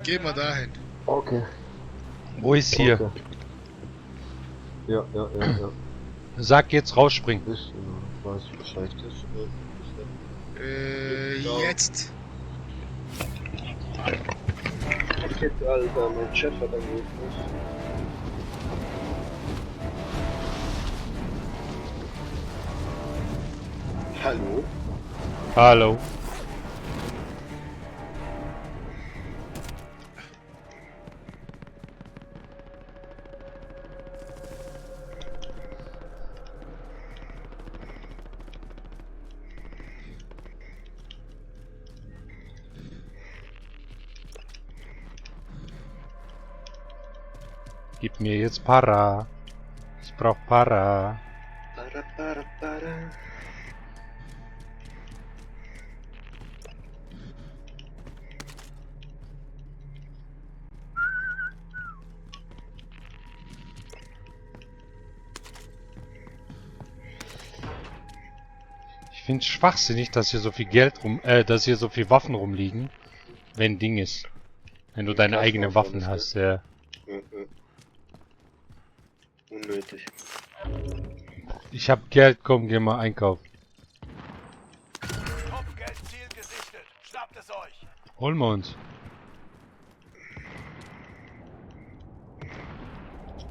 Geh mal dahin. Okay. Wo ist hier? Okay. Ja. Sag jetzt rausspringen. Ich weiß Bescheid. Jetzt. Shit, Alter, mein Chef hat angerufen. Hallo? Hallo. Gib mir jetzt Para. Ich brauch Para. Para. Ich find's schwachsinnig, dass hier so viel Geld dass hier so viel Waffen rumliegen, wenn Ding ist. Wenn du deine eigenen Waffen hast, ja. Unnötig. Ich hab Geld, komm, geh mal einkaufen. Kopfgeldziel gesichtet. Schnappt es euch. Holen wir uns.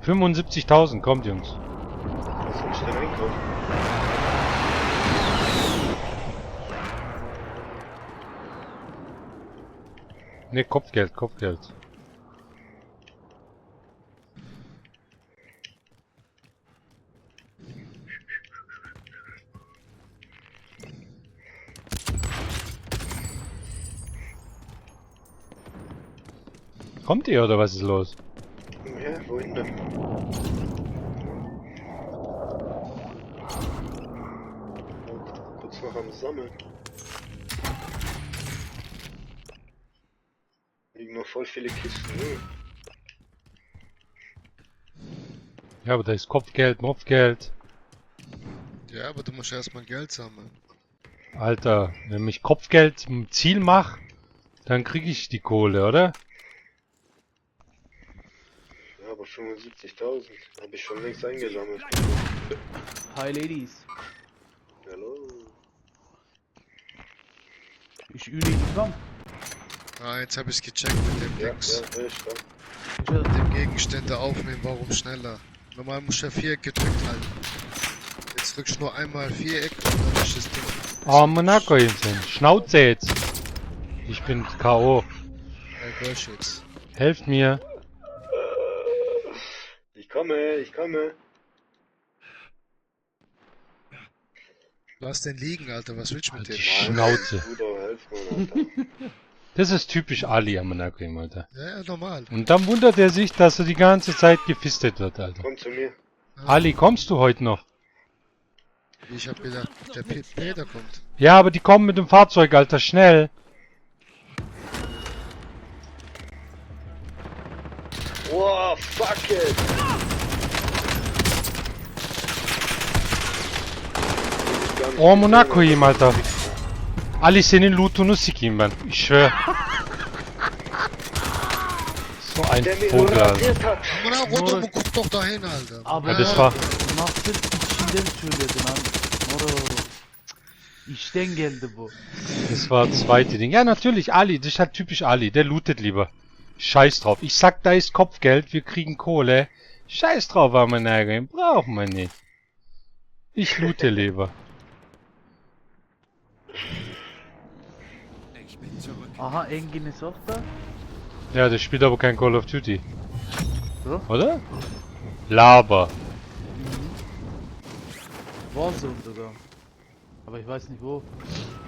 75.000, kommt Jungs. Was soll ich denn einkaufen? Ne, Kopfgeld. Kommt ihr oder was ist los? Ja, wohin denn? Kurz noch am Sammeln. Liegen noch voll viele Kisten, ne? Ja, aber da ist Kopfgeld, Mopfgeld. Ja, aber du musst erstmal Geld sammeln. Alter, wenn ich Kopfgeld zum Ziel mache, dann kriege ich die Kohle, oder? Ja, aber 75.000 habe ich schon längst eingesammelt. Hi Ladies. Hallo. Ich übe gekommen. Ah, jetzt habe ich gecheckt mit dem Dings. Ja, echt, ja. Mit dem Gegenstände aufnehmen, warum schneller. Normal muss ja Viereck gedrückt halten. Jetzt drückst du nur einmal Viereck und dann ist das Ding. Oh, Monaco jetzt. Schnauze jetzt. Ich bin K.O. Gosh jetzt. Helft mir. Ich komme. Lass den liegen, Alter, was willst du mit Die dem? Schnauze. Bruder, helf mir, Alter. Das ist typisch Ali am Monaco, Alter. Ja, normal. Und dann wundert er sich, dass er die ganze Zeit gefistet wird, Alter. Komm zu mir. Ali, kommst du heute noch? Ich hab gedacht, der Peter kommt. Ja, aber die kommen mit dem Fahrzeug, Alter, schnell. Oh, fuck it! Oh, Monaco ihm, Alter. Ali senin lootunu sikeyim ben. Ich schwör. So ein Der mich Vogel, Alter. rasiert hat. Runter, guck doch dahin, Alter. Aber Ja, das war- nasıl içinden söyledin abi. Moro. İşten geldi bu. Das war das zweite Ding. Ja, natürlich, Ali. Das ist halt typisch Ali. Der lootet lieber. Scheiß drauf. Ich sag, da ist Kopfgeld. Wir kriegen Kohle. Scheiß drauf, Amanagen. Brauchen wir nicht. Ich loote lieber. Ich bin zurück. Aha, Engin ist auch da. Ja, der spielt aber kein Call of Duty. So? Oder? Laber. Warzone sogar. Aber ich weiß nicht wo.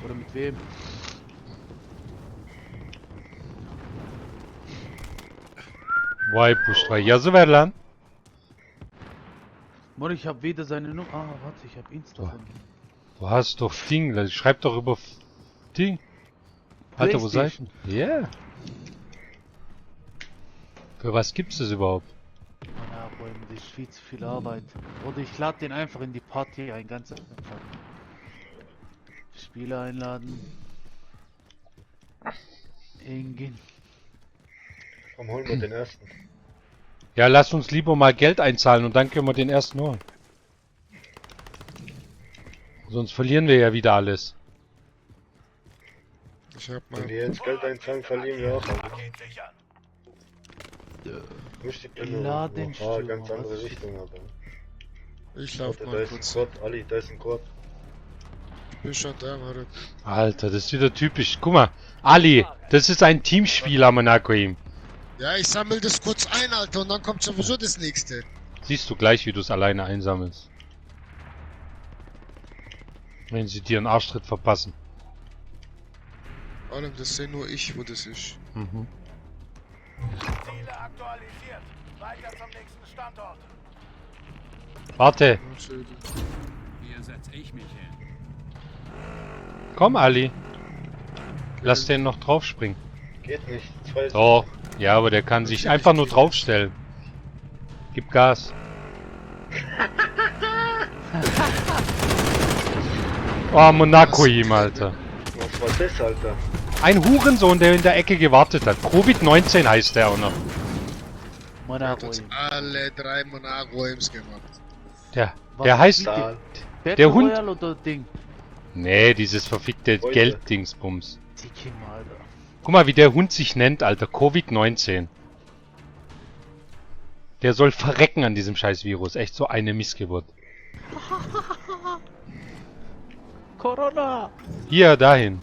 Oder mit wem. Vay puştay. Yazı ver lan. Moro, ich hab weder seine Nummer. Ah, warte, ich hab Insta Oh. von ihm. Du hast doch Ding. Schreib doch über Ding. Alter, wo seid ihr? Yeah. Für was gibt's das überhaupt? Ja, boah, das ist viel zu viel Arbeit. Oder ich lade den einfach in die Party ein, ganz einfach. Spieler einladen. Engin. Komm, holen wir den ersten. Ja, lass uns lieber mal Geld einzahlen und dann können wir den ersten holen. Sonst verlieren wir ja wieder alles. Ich hab Wenn mal. wir jetzt Geld einzahlen, verlieren wir auch. Alter. Paket sichern. Wo ist die Plünderung? Ladenstürmer, Ganz andere was? Richtung, aber. Ich lauf Warte, da mal ist ein kurz. Quad, Ali, da ist ein Quad. Bin schon da, warte. Alter, das ist wieder typisch. Guck mal, Ali, das ist ein Teamspiel am Monaco. Ja, ich sammel das kurz ein, Alter, und dann kommt sowieso das nächste. Siehst du gleich, wie du es alleine einsammelst. Wenn sie dir einen Arschtritt verpassen. Vor allem, das sehe nur ich, wo das ist. Mhm. Ziele aktualisiert. Weiter zum nächsten Standort. Warte, Ja, schön. Hier setze ich mich hin. komm Ali. Lass den noch draufspringen. Geht nicht. Zwei Doch, ja, aber der kann sich einfach nur draufstellen. Gib Gas. Oh, Monaco ihm, Alter. Was war das, Alter? Ein Hurensohn, der in der Ecke gewartet hat. Covid-19 heißt der auch noch. Er hat Monaco. uns alle 3 Monaco-Games gemacht. Der heißt... Da. Der Hund- Royale oder Ding? Nee, dieses verfickte Heute. Gelddingsbums. Tiki, Alter. Guck mal, wie der Hund sich nennt, Alter. Covid-19. Der soll verrecken an diesem scheiß Virus. Echt so eine Missgeburt. Corona! Hier, dahin.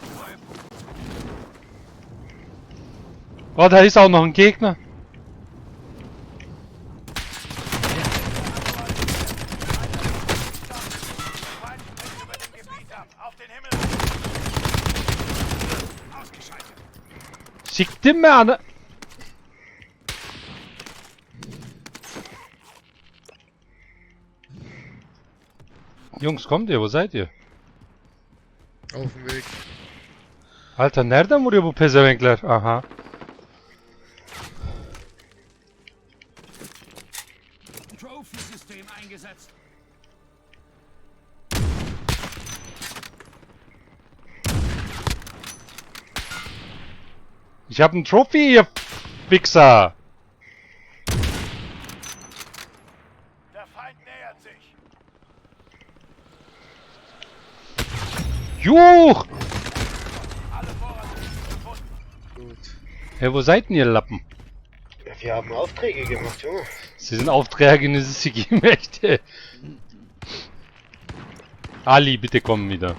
Oh, da ist auch noch ein Gegner. Feind springt über dem Gebiet ab. Auf den Himmel. Ausgeschaltet. Schick dem an. Jungs, kommt ihr? Wo seid ihr? Auf dem Weg. Alter, nereden vuruyor bu pezevenkler? Aha. Trophy-System eingesetzt. Ich hab ein Trophy, ihr Wichser. Der Feind nähert sich. Juch! Alle Vorräte gefunden. Gut. Hey, wo seid denn ihr Lappen? Ja, wir haben Aufträge gemacht, Junge. Sie sind Aufträge, sie Mächte. Ali, bitte komm wieder.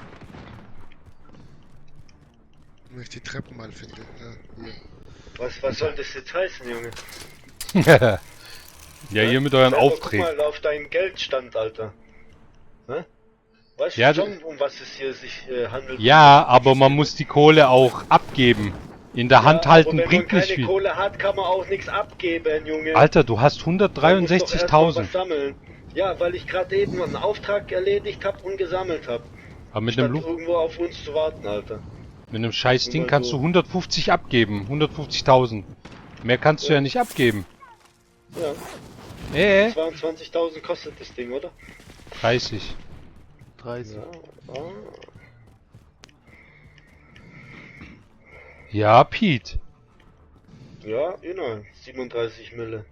Wenn ich die Treppen mal finde. Ja, hier. Was soll das jetzt heißen, Junge? Ja, ihr mit euren Selber Aufträgen. Guck mal auf deinen Geldstand, Alter. Hä? Weißt Ja, du schon, um was es hier sich handelt? Ja, aber man muss die Kohle auch abgeben. In der Hand halten aber bringt wenn man nicht keine viel. Kohle hat, kann man auch nichts abgeben, Junge. Alter, du hast Man muss doch erst noch 163.000. was sammeln. Ja, weil ich gerade eben einen Auftrag erledigt habe und gesammelt habe. Aber mit Statt einem, irgendwo auf uns zu warten, Alter. mit einem scheiß Ding Nur kannst so. du 150 abgeben. 150.000. Mehr kannst du ja nicht abgeben. Ja, 22.000 kostet das Ding, oder? 30. 30. Ja. Ah. Ja, Pete. Ja, genau. 37 Mille.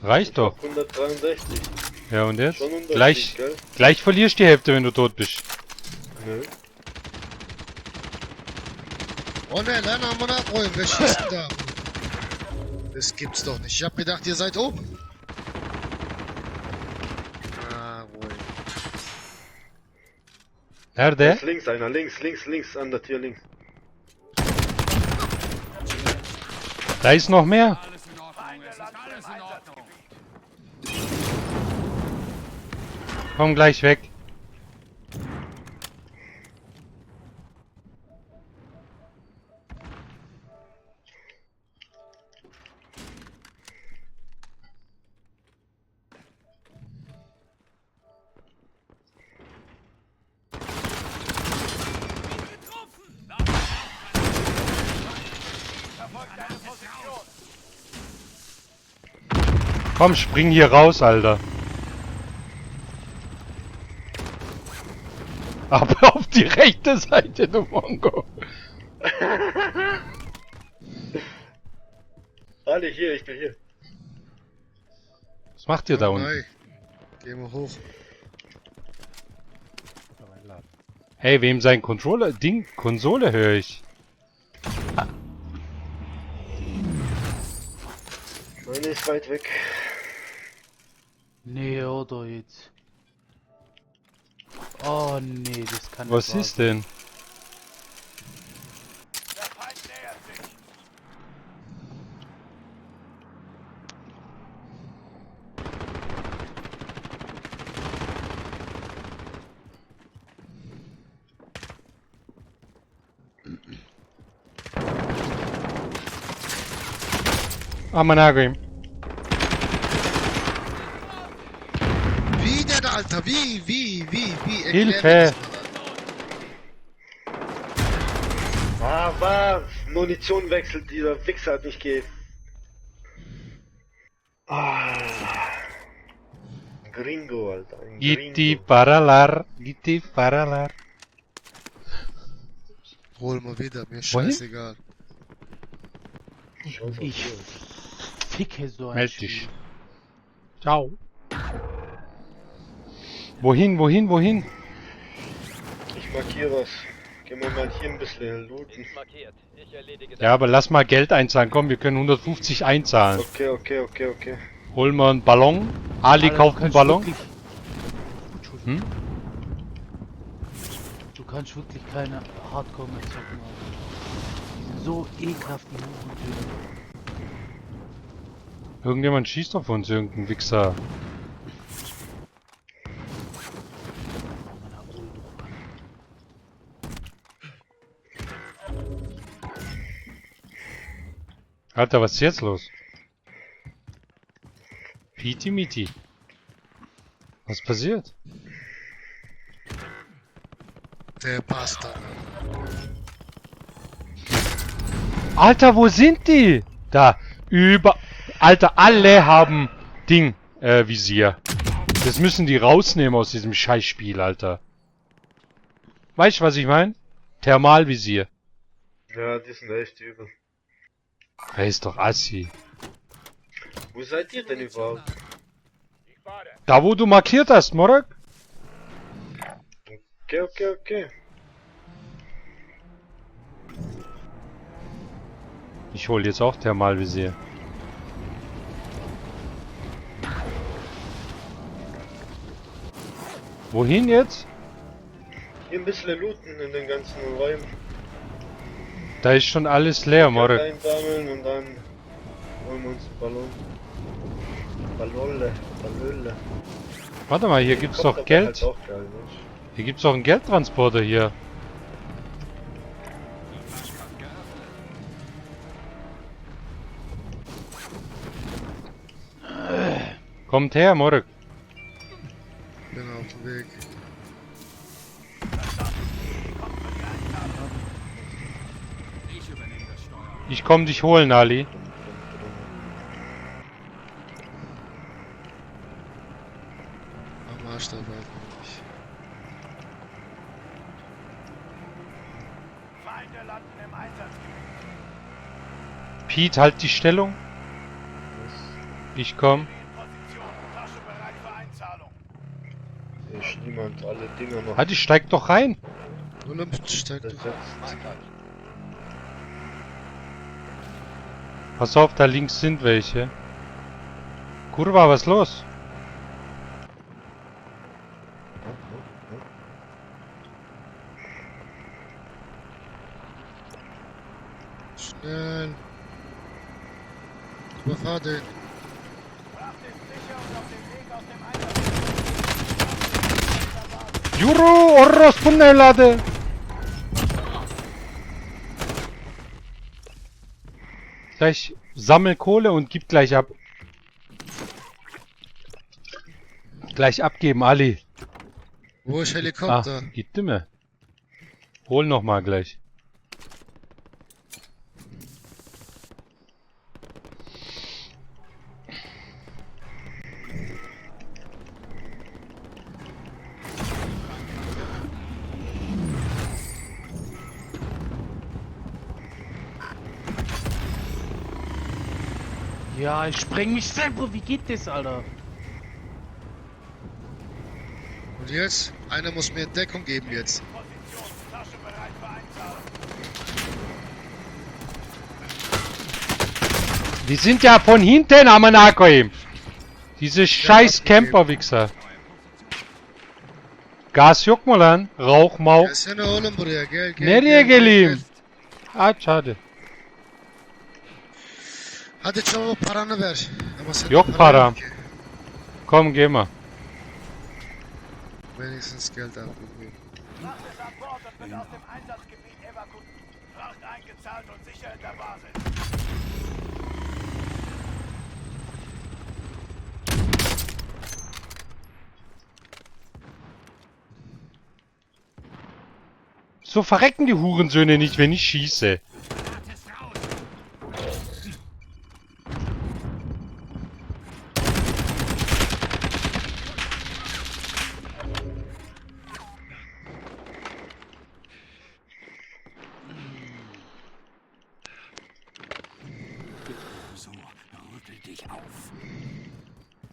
Reicht doch. 163. Ja, und jetzt? Schon ein Unterschied, Gleich, gell? gleich verlierst du die Hälfte, wenn du tot bist. Nö. Oh ne, Lena Monaco, wer schießt denn da? Das gibt's doch nicht. Ich hab gedacht, ihr seid oben. Ah, wohl. Nerede? Da ist links einer, links, an der Tür links. Da ist noch mehr. Alles in Ordnung, Feinde es ist landen alles im in Ordnung. Einsatzgebiet. Komm gleich weg. Verfolgt deine Position. Komm, spring hier raus, Alter. Aber auf die rechte Seite, du Mongo. Ali, hier, ich bin hier. Was macht ihr da Oh unten? nein. Gehen wir hoch. Hey, wem sein Controller... Konsole höre ich. Meine ist weit weg. Nee, oder jetzt. Oh nee, das kann Was nicht wahr ist denn? Der Feind nähert sich. Ah, mein Agrim. Wie denn, Alter? Wie? Erklär Hilfe! mir das mal. Aber Munition wechselt, dieser Wichser hat nicht geht. Ah. Gringo, Alter. Ein Gitti Gringo. Paralar. Gitti Paralar. Hol mal wieder, mir Wohin? scheißegal. Ich ficke so ein Meld Spiel. dich. Ciao. Wohin? Ich markiere was. Gehen wir mal hier ein bisschen looten. Markiert. Ich erledige das. Ja, aber lass mal Geld einzahlen. Komm, wir können 150 einzahlen. Okay. Holen wir einen Ballon. Ali Alter, kauft du einen kannst Ballon. wirklich- Hm? Du kannst wirklich keine Hardcore mehr zocken, Alter. Die sind so ekelhaft, die Hurentöne. Irgendjemand schießt auf uns, irgendein Wichser. Alter, was ist jetzt los? Piti Miti. Was passiert? Der Bastard. Alter, wo sind die? Da. Alter, alle haben Visier. Das müssen die rausnehmen aus diesem Scheißspiel, Alter. Weißt du, was ich meine? Thermalvisier. Ja, die sind echt übel. Er ist doch assi. Wo seid ihr denn überhaupt? Ich bade. Da, wo du markiert hast, Morag? Okay. Ich hol jetzt auch Thermalvisier. Wohin jetzt? Hier ein bisschen looten in den ganzen Räumen. Da ist schon alles leer, Morag. Einsammeln und dann holen wir uns einen Ballon. Ballöle. Warte mal, hier gibt's doch Halt Geld. auch geil, nicht? Hier gibt's doch einen Geldtransporter hier. Kommt her, Morag. Bin auf dem Weg. Ich übernehme das Steuer. Ich komm dich holen, Ali. Am Arsch dabei bin ich. Feinde landen im Einsatzgebiet. Pete, halt die Stellung. Ich komm. In Position. Tasche bereit für Einzahlung. Hier ist niemand, alle Dinger noch Halt, ich steig doch rein. Olympisch steigt besetzt. Pass auf, da links sind welche. Kurva, was ist los? Schnell. Überfahr den. Fracht ist sicher und auf dem Weg aus dem Einsatzgebiet. Juro, Orros, Punnelade. Gleich sammel Kohle und gib gleich ab. Gleich abgeben, Ali. Wo ist Ah, Helikopter? geht nimmer. Hol noch mal gleich. Ja, ich spreng mich selber. Wie geht das, Alter? Und jetzt? Einer muss mir Deckung geben jetzt. Position, Tasche bereit für Einzahlung. Die sind ja von hinten am Ankoim. Diese scheiß Camper-Wichser. Gas yok mu lan? Rauch mau. Gelsene oğlum buraya gel gel. Nereye gel, gel, geleyim? gel. Aç hadi. Hadi çabuk paranı ver. Ama senin Yok paran param. yok ki. Komm, geh mal. Wenigstens Geld ab. Fracht ist an Bord und wird aus dem Einsatzgebiet evakuiert. Fracht eingezahlt und sicher in der Basis. So verrecken die Hurensöhne nicht, wenn ich schieße.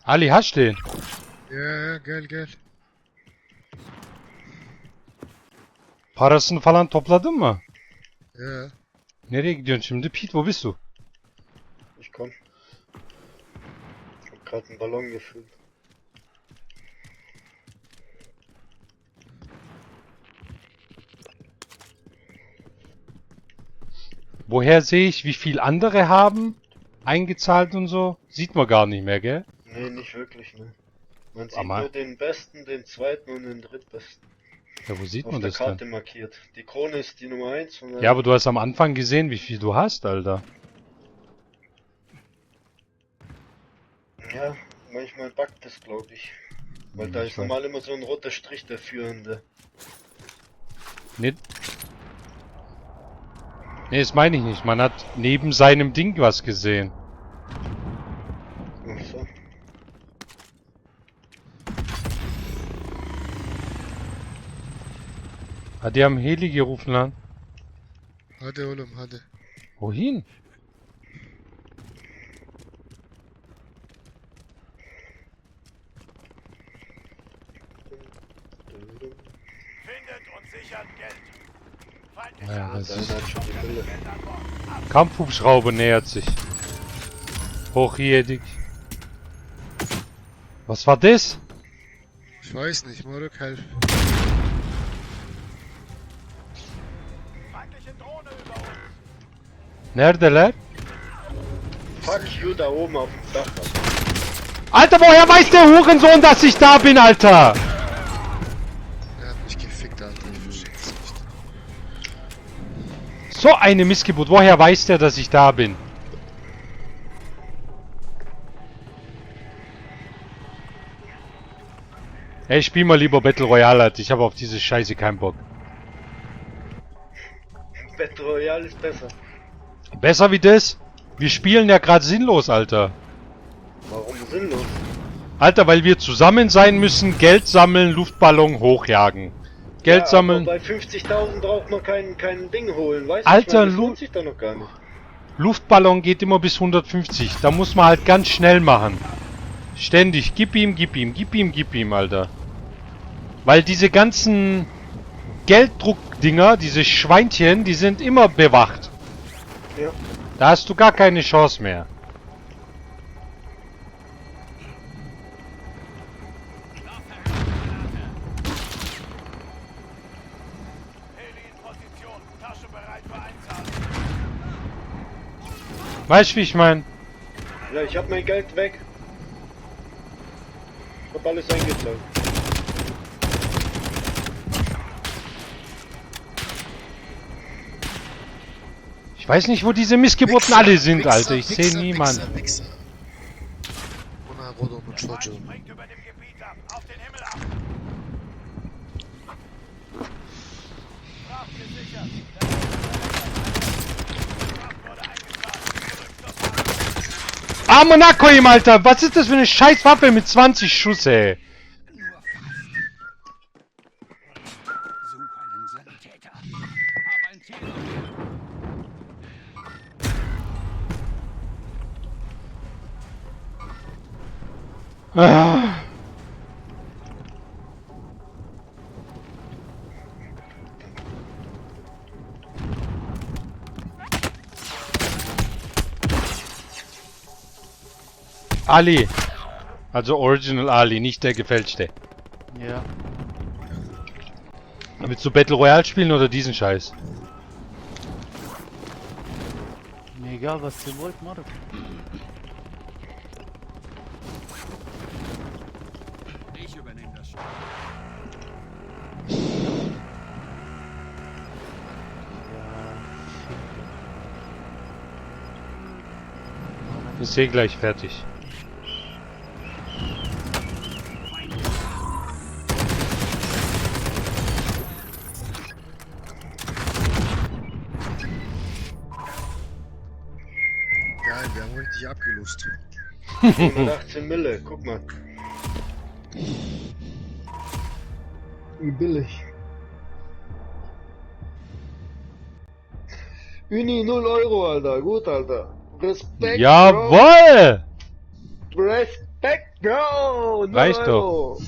Ali, hast du den? Ya gel gel. Parasını falan topladın mı? Ya. Nereye gidiyorsun şimdi? Pete, wo bist du? Ich komm. Ich hab gerade einen Ballon gefüllt. Woher sehe ich, wie viel andere haben? Eingezahlt und so? Sieht man gar nicht mehr, gell? Nee, nicht wirklich, ne. Man sieht Aber- nur den besten, den zweiten und den drittbesten. Ja, wo sieht Auf man der das Karte denn? markiert. Die Krone ist die Nummer 1 und dann Ja, aber du hast am Anfang gesehen, wie viel du hast, Alter. ja, manchmal backt das, glaube ich. Weil da Ich ist weiß. normal immer so ein roter Strich der Führende. Nee, das meine ich nicht. Man hat neben seinem Ding was gesehen. Ach so. Ah, die haben Heli gerufen, lan. Hadi oğlum hadi. Wohin? Findet und sichert Geld. Feindliche Ja, das Da ist... hat schon die Bilder. Geld an Bord. Kampfhubschrauber nähert sich. Hochjädig. Was war das? Ich weiß nicht, Moruk, helf. Feindliche Drohne über uns. Neredeler? Fuck you da oben auf dem Dach. Alter. Alter, woher weiß der Hurensohn, dass ich da bin, Alter? Er hat mich gefickt, Alter. Ich verstehe es nicht. So eine Missgeburt. Woher weiß der, dass ich da bin? Ey, spiel mal lieber Battle Royale, Alter. Ich habe auf diese Scheiße keinen Bock. Battle Royale ist besser. Besser wie das? Wir spielen ja gerade sinnlos, Alter. Warum sinnlos? Alter, weil wir zusammen sein müssen, Geld sammeln, Luftballon hochjagen. Geld Ja, sammeln. aber bei 50.000 braucht man kein Ding holen, weißt Alter, das Lu- lohnt sich doch noch gar nicht. Luftballon geht immer bis 150. Da muss man halt ganz schnell machen. Ständig. Gib ihm, gib ihm, gib ihm, gib ihm, Alter. Weil diese ganzen Gelddruckdinger, diese Schweinchen, die sind immer bewacht. Ja. Da hast du gar keine Chance mehr. Heli in Position. Tasche bereit für Einzahlung. Weißt du, wie ich mein? Ja, ich hab mein Geld weg. Ich hab alles eingezahlt. Ich weiß nicht, wo diese Missgeburten alle sind, Alter. Ich sehe niemanden. Wichser. Buna kodumun çocuğu. Springt über dem Gebiet ab. Auf den Himmel ab. Fracht gesichert. Fracht wurde eingezahlt. Zurück zur Basis. Amına koyayım, Alter. Was ist das für eine scheiß Waffe mit 20 Schuss, ey? Such einen Sanitäter. Hab ein Ziel. Ah. Ali. Also Original Ali, nicht der gefälschte. Ja. Willst du Battle Royale spielen oder diesen Scheiß? Mir egal, was ihr wollt, Marek. Ich übernehme das Spiel. Ich sehe gleich fertig. Geil, wir haben richtig abgelost. 118 Mille, guck mal. Wie billig. Uni 0 Euro, Alter. Gut, Alter. Respekt, Jawoll! Bro. Respekt, Bro. 0 Reicht doch. Euro.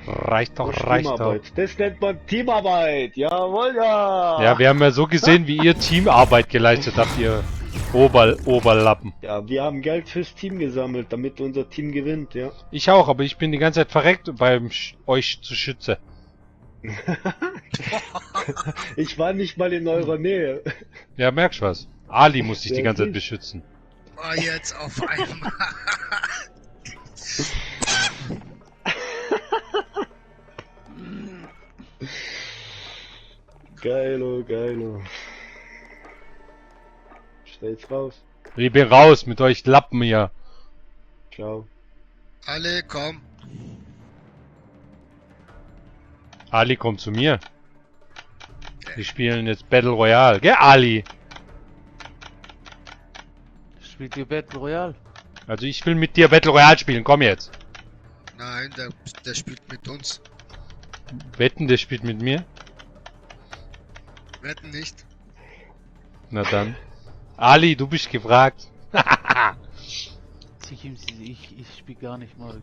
Reicht doch, Das ist reicht doch. Teamarbeit. Das nennt man Teamarbeit. Jawohl, ja. Ja, wir haben ja so gesehen, wie ihr Teamarbeit geleistet habt, ihr Oberlappen. Ja, wir haben Geld fürs Team gesammelt, damit unser Team gewinnt, ja. Ich auch, aber ich bin die ganze Zeit verreckt beim euch zu schützen. Ich war nicht mal in eurer Nähe. Ja, merkst was. Ali muss dich die Ja, ganze Zeit ich. beschützen. Oh, jetzt auf einmal. Geilo, geilo. Stell's raus. Ich bin raus mit euch Lappen hier. Ciao. Alle, komm. Ali kommt zu mir. Wir spielen jetzt Battle Royale. Gell, Ali? Spielt ihr Battle Royale? Also ich will mit dir Battle Royale spielen. Komm jetzt. Nein, der spielt mit uns. Wetten, der spielt mit mir? Wetten nicht. Na dann. Ali, du bist gefragt. Ich spiel gar nicht, Marek.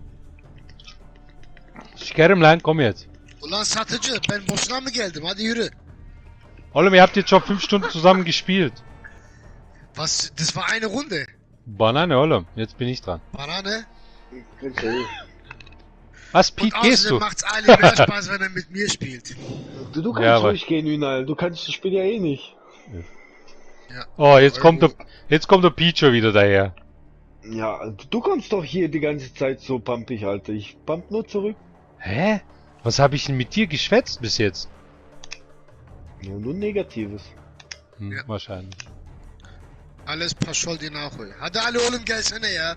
Şekerim lan, komm jetzt. Ulan satıcı, ben boşuna mı geldim? Hadi yürü. Oğlum, ihr habt jetzt schon 5 Stunden zusammen gespielt. Was? Das war eine Runde. Banane, oğlum. Jetzt bin ich dran. Bana ne? Was, Und Pete, gehst außerdem du? macht's Ali mehr Spaß, wenn er mit mir spielt. Du kannst Ja, aber- ruhig gehen, Ünal. Du kannst das Spiel ja eh nicht. Ja. Oh, jetzt kommt der Pete schon wieder daher. Ja, du kommst doch hier die ganze Zeit so pumpig, Alter. Ich pump nur zurück. Hä? Was habe ich denn mit dir geschwätzt bis jetzt? Ja, nur Negatives. Hm, Ja. Wahrscheinlich. Alles pashol din ahoy. Hadi Ali oğlum gelsene ya.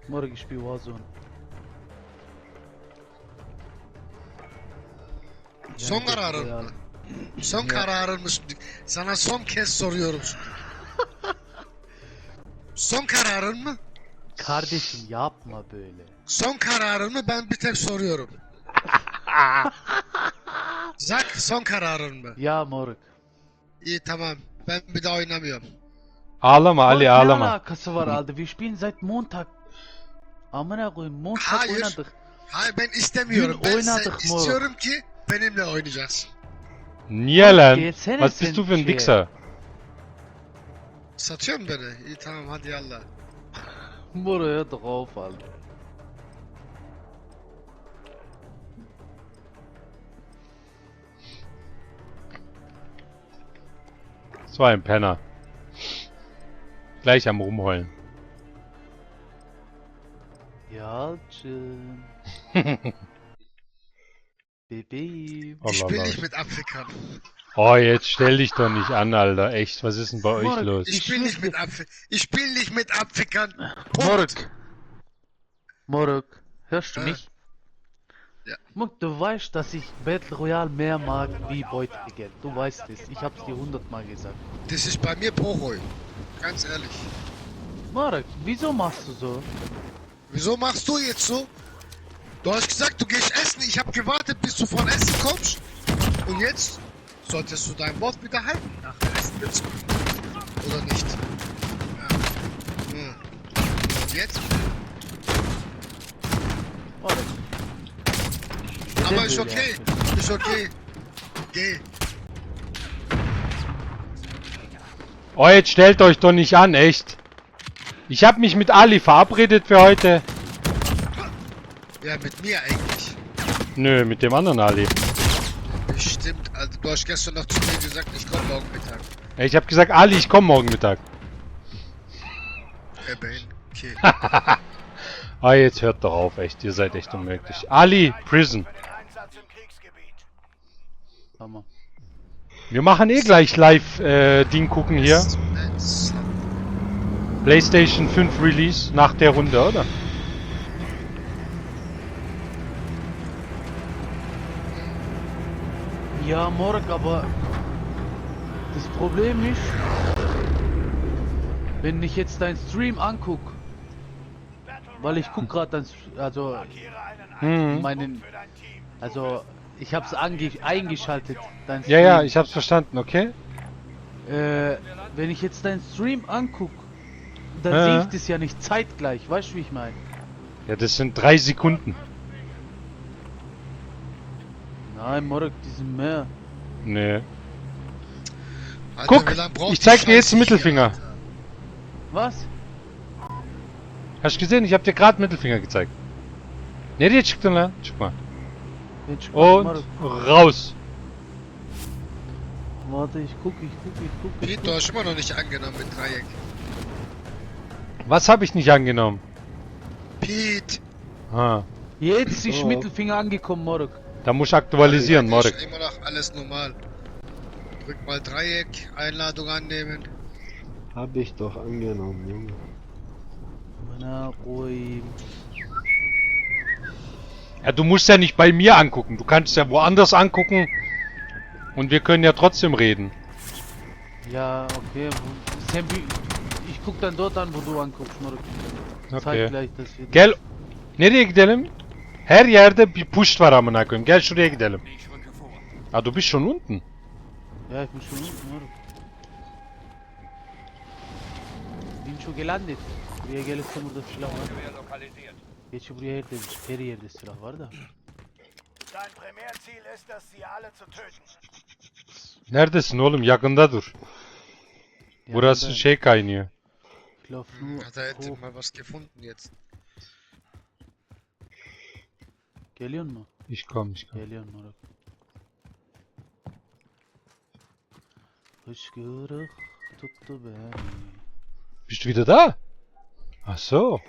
Marek, ich spiel Warzone. Son Battle kararın Royale. mı? Son kararın mı şimdi? Sana son kez soruyorum şimdi. Son kararın mı? Kardeşim yapma böyle. Son kararın mı? Ben bir tek soruyorum. Zak, son kararın mı? Ja, Marek. İyi tamam. Ben bir daha oynamıyorum. Ağlama Ali, Marek, ne ağlama. alakası var Alter? Wir spielen seit Montag. Amına koyayım, Montag Hayır. oynadık. Hayır ben istemiyorum. Dün Ben oynadık mı? istiyorum ki benimle oynayacaksın. Niye lan? Gelsene Was sen bist du für ein şeye. Wichser? Satıyor mu beni? İyi tamam hadi yallah. Buraya drauf, Alter. So ein Penner. Gleich am Rumheulen. Yalçın. Bebeğim. Ich Oh, spiel lala. nicht mit Afrikanern. Oh, jetzt stell dich doch nicht an, Alter. Echt, was ist denn bei euch Marek, los? Ich spiel nicht mit Ich spiel nicht mit Afrikanern. Punkt. Moruk. Moruk. Hörst du Äh. mich? Ja. Muck, du weißt, dass ich Battle Royale mehr mag wie Beutegeld. Du weißt es. Ich hab's dir 100-mal gesagt. Das ist bei mir Prochoi. Ganz ehrlich. Marek, wieso machst du so? Wieso machst du jetzt so? Du hast gesagt, du gehst essen. Ich habe gewartet, bis du von Essen kommst. Und jetzt solltest du dein Wort wieder halten. Nach dem Essen wird's gut. Oder nicht? Hm. Und jetzt? Oh, Aber ist okay. Ist okay. Geh. Oh, jetzt stellt euch doch nicht an, echt. Ich habe mich mit Ali verabredet für heute. Ja, mit mir eigentlich. Nö, mit dem anderen Ali. Bestimmt. Also, du hast gestern noch zu mir gesagt, ich komme morgen Mittag. Ich habe gesagt, Ali, ich komme morgen Mittag. Ben. Okay. Ah, jetzt hört doch auf, echt. Ihr seid echt unmöglich. Ali, Prison. Für den Einsatz im Kriegsgebiet. Hammer. Wir machen eh gleich live Ding gucken hier. PlayStation 5 Release nach der Runde, oder? Ja, morgen, aber das Problem ist, wenn ich jetzt deinen Stream anguck, weil ich guck gerade dann, also meinen, also ich hab's eingeschaltet, dein Stream. Ja, ja, ich hab's verstanden, okay? Wenn ich jetzt deinen Stream anguck, dann Ja. sehe ich das ja nicht zeitgleich, weißt du, wie ich meine? Ja, das sind 3 Sekunden. Nein, morgen, die sind mehr. Nee. Alter, Guck, wie lang braucht ich die zeig dir jetzt Scheiße einen hier, Mittelfinger. Alter? Was? Hast du gesehen? Ich hab dir gerade Mittelfinger gezeigt. Ne, die schickt dann. Guck mal. Jetzt Und morgen. raus. Warte, ich guck. Pete, du hast immer noch nicht angenommen mit Dreieck. Was habe ich nicht angenommen? Pete! Ah, Jetzt ist So. Mittelfinger angekommen, morgen. da muss ich aktualisieren, Ist morgen. immer noch alles normal. Drück mal Dreieck, Einladung annehmen. Hab ich doch angenommen, Junge. Na, ruhig. Ja, du musst ja nicht bei mir angucken. Du kannst ja woanders angucken. Und wir können ja trotzdem reden. Ja, okay. Sammy, ich guck dann dort an, wo du anguckst, morgen. Okay. Zeig gleich, dass wir... Gel. Nereye gidelim? Her yerde bir push var amına koyayım. Gel şuraya gidelim. Ich rücke vor. Ah, du bist schon unten. Ja, ich bin schon unten, morgen. Bin schon gelandet. Buraya gelirse burada silah var. Gewehr lokalisiert. Gerçi buraya her yerde silah var da. Dein Primärziel ist es, sie alle zu töten. Neredesin oğlum? Yakında dur. Burası Yanında. şey kaynıyor. Ich lauf nur Hat er hätte hoch. mal was gefunden jetzt. Geliyor mu? Ich komm. Geliyorum moruk. Hıçkırık tuttu beni. Bist du wieder da? Ach so.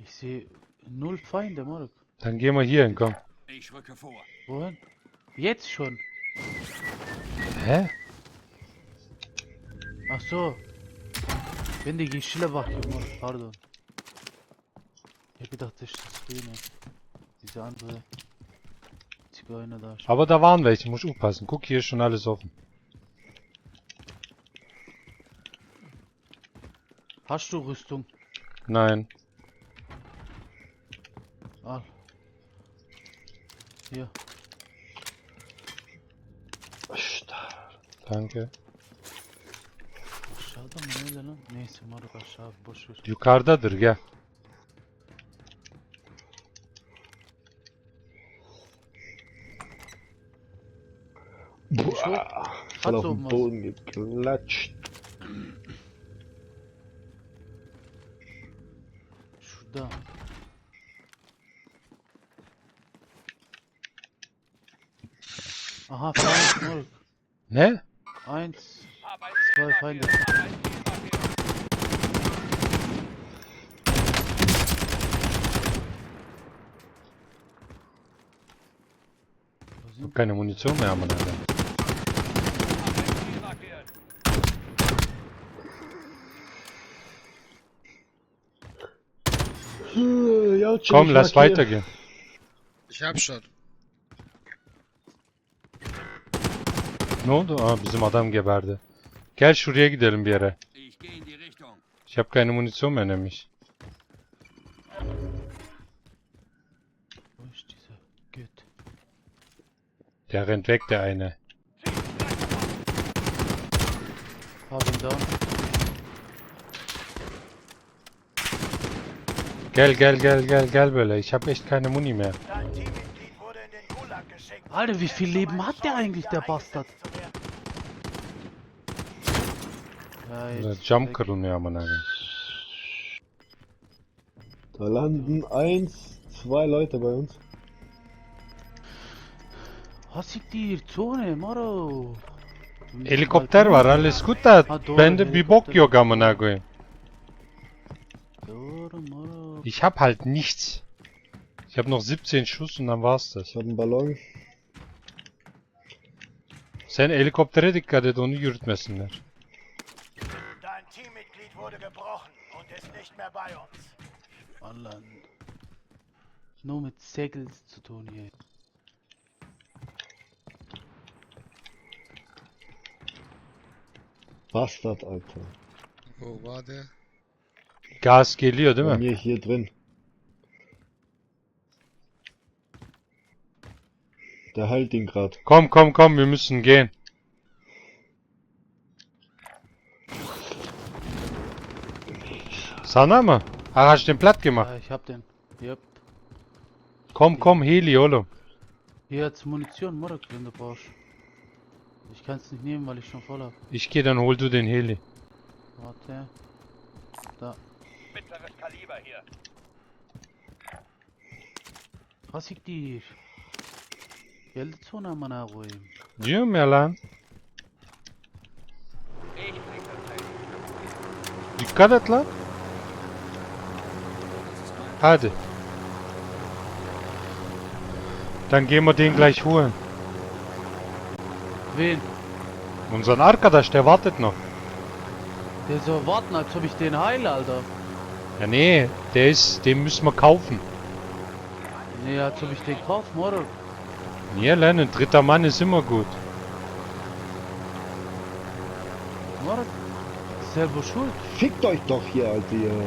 Ich sehe null Feinde, moruk. Dann gehen wir hier hin, komm. Ich rücke vor. Wohin? Jetzt schon. Hä? Ach so. Ben de yeşile bakıyorum moruk, pardon. Ich dachte, das ist das Grüne. Diese andere Zigeuner da. Aber da waren welche, muss aufpassen. Guck, hier ist schon alles offen. Hast du Rüstung? Nein. Al. Hier. Danke. Aşağıda mı öyle lan? Neyse moruk aşağı boş ver. Yukarıdadır, gel. Voll auf so den was. Boden geklatscht. Şurada. Aha, Feind, moruk. Ne? 1, 2 Feinde. Hab keine Munition mehr, Mann, Alter. Ja, Komm, lass weitergehen. Ich hab schon. Ne oldu? Aa, bizim adam geberdi. Gel şuraya gidelim bir yere. Ich gehe in die Richtung. Ich hab keine Munition mehr nämlich. Wo ist dieser Gött? Der rennt weg, der eine. Hab ihn da. Gell, Böller. Ich hab echt keine Muni mehr. Dein Teammitglied wurde in den Gulag geschickt. Alter, wie viel Leben hat der eigentlich, der Bastard? Ja, Der jetzt Jump weg. Karun, ja, man. Da landen 2 Leute bei uns. Was ist die Zone, Moro? Helikopter var, alles gut da. Ha, doğru, Ben de bir bok helikopter. yok amına koyayım. Doğru, Moro. Ich hab halt nichts. Ich hab noch 17 Schuss und dann war's das. Ich habe einen Ballon. Sen helikoptere dikkat et, onu yürütmesinler. Dein Teammitglied wurde gebrochen und ist nicht mehr bei uns. Alter. Nur mit Segels zu tun hier. Bastard, Alter. Wo war der? Gas geliyor değil Bei mi? mir hier drin. Der heilt ihn grad. Komm, wir müssen gehen. Sana mı? Ach, hast du den platt gemacht? Ja, ich hab den. Yep. Komm, Heli, oğlum. Hier hat's Munition, Moro, wenn du brauchst. Ich kann's nicht nehmen, weil ich schon voll hab. Ich geh, dann hol du den Heli. Warte. Da. Mittleres Kaliber hier. Was ich dir? Geldi sonra amına koyayım. Diyorum ya lan. Dikkat et lan. Hadi. Dann gehen wir den gleich holen. Wen? Unseren Arkadaş, der wartet noch. Der soll warten, als ob ich den heile, Alter. Ja nee, den müssen wir kaufen. Nee, als ob ich den kauf, Moro. Nee, Len, ein dritter Mann ist immer gut. Moro. Selber schuld. Fickt euch doch hier, Alter. Ihr.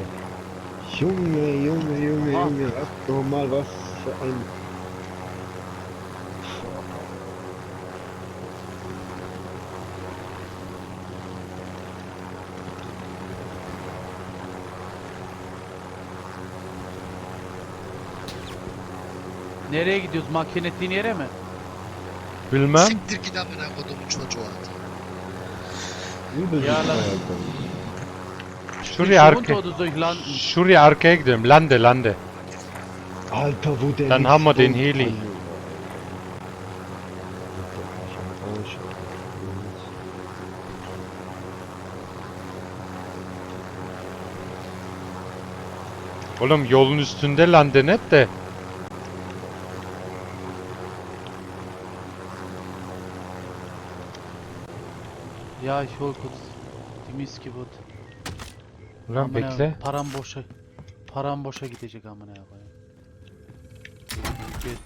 Junge. Ah. Ach, nochmal was für ein... Nereye gidiyoruz? Makinettiğin yere mi? Bilmem. Siktir git amına kodumun çocuğu artık. Übel Ja, ja, lass- Alter. Şuraya Runter arkaya. oder soll ich landen? Şuraya arkaya gidelim. Lande. Alter, wo der... Dann nicht haben wir den stimmt, Heli. Alter. Oğlum yolun üstünde lande net de. Ya ich hol kurz die Missgeburt. Ulan bekle. Param boşa gidecek amına koyayım. Git.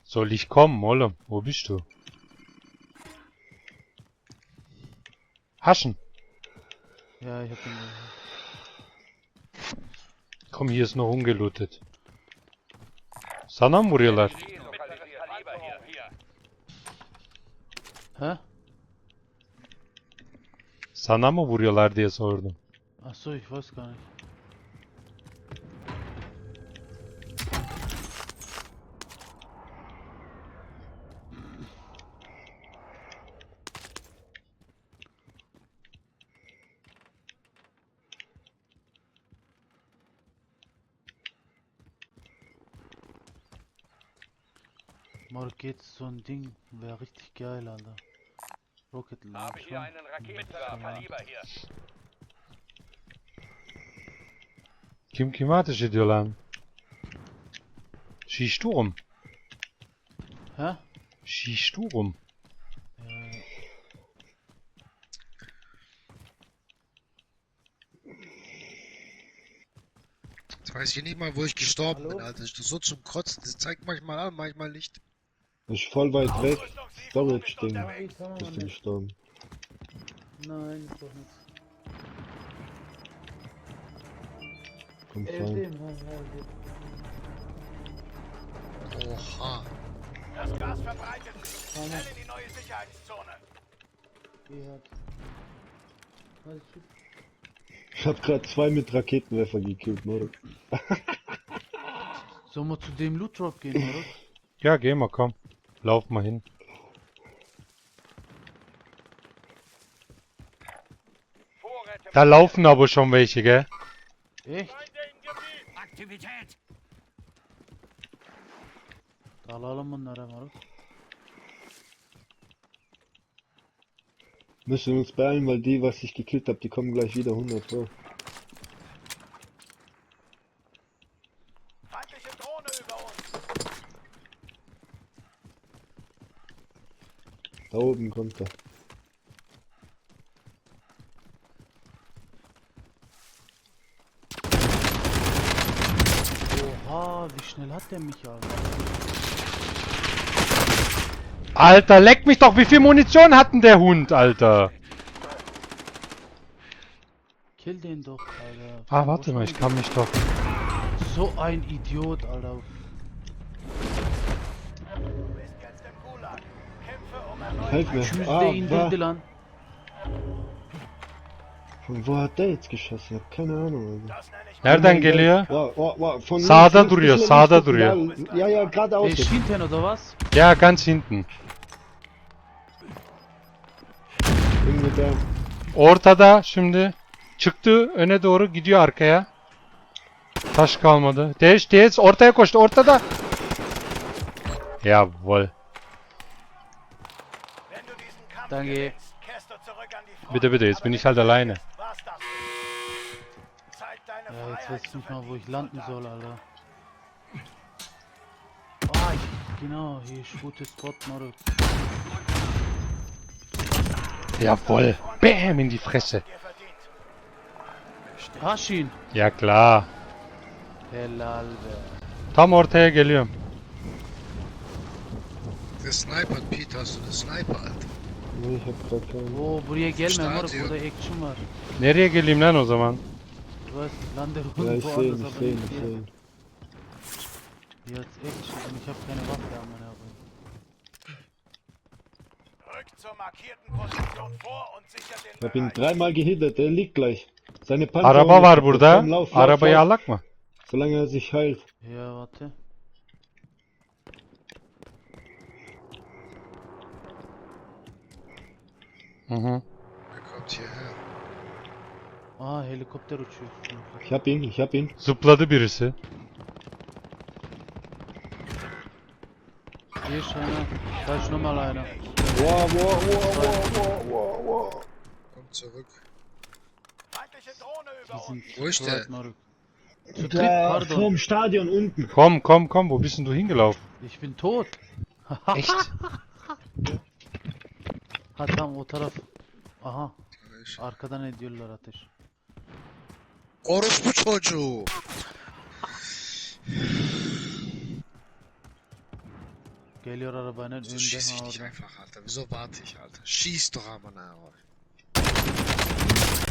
Soll ich kommen, oğlum? Wo bist du? Haschen. Ja, ich hab den. Komm, hier ist noch ungelootet. Sana mı vuruyorlar? Hä? Sana mı vuruyorlar diye sordum. Ach so, ich weiß gar nicht. Mal geht's so ein Ding, wäre richtig geil, Alter. Rocket Habe hier Launcher. einen Raketenwerfer. Kaliber hier. Kim ateş ediyor lan? Schießt du rum? Hä? Schießt du rum? Ja, Jetzt weiß ich nicht mal, wo ich gestorben bin, Alter. Ich bin so zum Kotzen. Das zeigt manchmal an, manchmal nicht. Ist voll weit weg. Storage-Ding. Bist du gestorben. nein, ist doch nichts. Vom Feind. Evdeyim ha. Oha. Das Gas verbreitet sich. Schnell in die neue Sicherheitszone. İyi hadi. Hadi çık. Ich hab grad 2 mit Raketenwerfer gekillt, Moruk. Sollen wir zu dem Loot Drop gehen, oder? Ja, geh mal, komm. Lauf mal hin. Da laufen aber schon welche, gell? Echt? Aktivität! Alalım bunları moruk. Müssen uns beeilen, weil die, was ich gekillt hab, die kommen gleich wieder 100 Pro. Feindliche Drohne über uns. Da oben kommt er. Oha, wie schnell hat der mich aber? Alter, leck mich doch, wie viel Munition hat denn der Hund, Alter? Kill den doch, Alter. Ah, warte mal, ich kann mich doch... So ein Idiot, Alter. Du bist jetzt im Gulag. Kämpfe um erneut. Helf mir. İçimizde indirdi lan. Von wo hat der jetzt geschossen? Ich hab keine Ahnung. Also. Das nenne ich Nereden geliyor? Von Sağda links, duruyor, links, sağda links, duruyor. da- Ja, ja, geradeaus. Ist hinten oder was? Ja, ganz hinten. Irgendwie da. Ortada şimdi. Çıktı, öne doğru gidiyor arkaya. Taş kalmadı. Değiş, ortaya koştu, ortada. Jawohl. Wenn du diesen Kampf Danke. gewinnst, kehrst du zurück an die Front. Bitte, jetzt bin ich halt alleine. War's das? Zeig deine Ja, jetzt Freiheit weiß ich zu nicht mal, wo ich verdienen, landen Soldat. soll, Alter. Ah, genau, hier ist gutes Spot, Moruk. Jawohl. Bam, in die Fresse. Dir verdient. Hast ihn. Ja klar. Helal be. Tam ortaya geliyorum. Der Sniper, Pete, hast du den Sniper, Alter? Nee, ich hab grad keinen. Oo, buraya gelme Moruk, Stadion. burada action var. Nereye geleyim lan o zaman? Du weißt, lande Ja, unten ich seh ihn, woanders, ich aber seh ihn, nicht ich hier. seh ihn. Jetzt Action und ich hab keine Waffe an meiner Arbeit. Rück zur markierten Position vor und sicher den Ich hab ihn Bereich. 3-mal gehittet, der liegt gleich. Seine Panzer. Araba var burada. Komm, lauf, Arabayı lauf. alak mı? Solange er sich heilt. Ja, warte. Hı. Der kommt hierher. Aa, helikopter uçuyor. Ich hab ihn. Zıpladı birisi. Hier ist einer. Da ist nochmal einer. Kommt zurück. Feindliche Drohne Die über uns. sind Wo ist zweit, der? Moruk. Zu dritt, Da pardon. vorm Stadion unten. Komm, wo bist denn du hingelaufen? Ich bin tot. Echt? Ha tam o taraf. Aha. Arkadan ediyorlar ateş. Orospu çocuğu. Geliyor arabanın Wieso önünde. schieß ich Ha nicht orada. einfach, Alter? Wieso warte ich, Alter? Schieß doch einmal nach euch.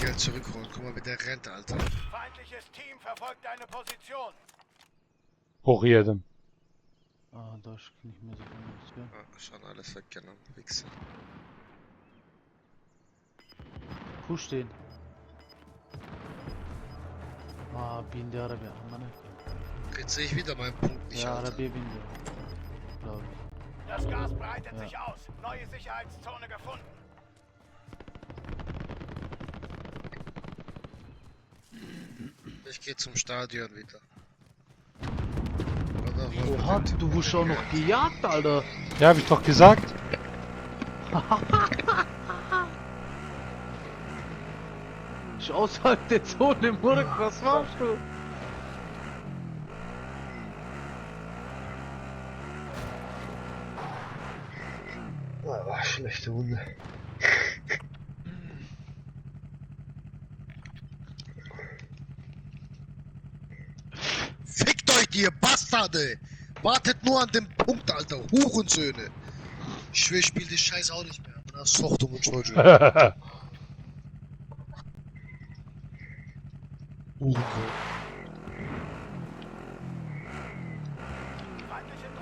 Geld zurückholen. Guck mal, wie der rennt, Alter. Feindliches Team verfolgt deine Position. Boku yedim. Aa da ist nicht mehr so viel. Gell? Ja, schon alles weggenommen, Wichser. Push den. Aa bindi arabaya. Aman ne? Jetzt sehe ich wieder meinen Punkt nicht, Ya Alter. arabaya bindi. Glaube ich. Das Gas breitet Ja. sich aus. Neue Sicherheitszone gefunden. Ich gehe zum Stadion wieder. Oder Oha, du wurdest auch noch gejagt, Alter. Ja, hab ich doch gesagt. Ich außerhalb der Zone, Murk, was machst du? Schlechte Hunde. Fickt euch, ihr Bastarde! Wartet nur an dem Punkt, Alter. Hurensöhne. Ich schwör, ich spiel die Scheiße auch nicht mehr. Das ist doch dumm und Jojo. Hurensohn.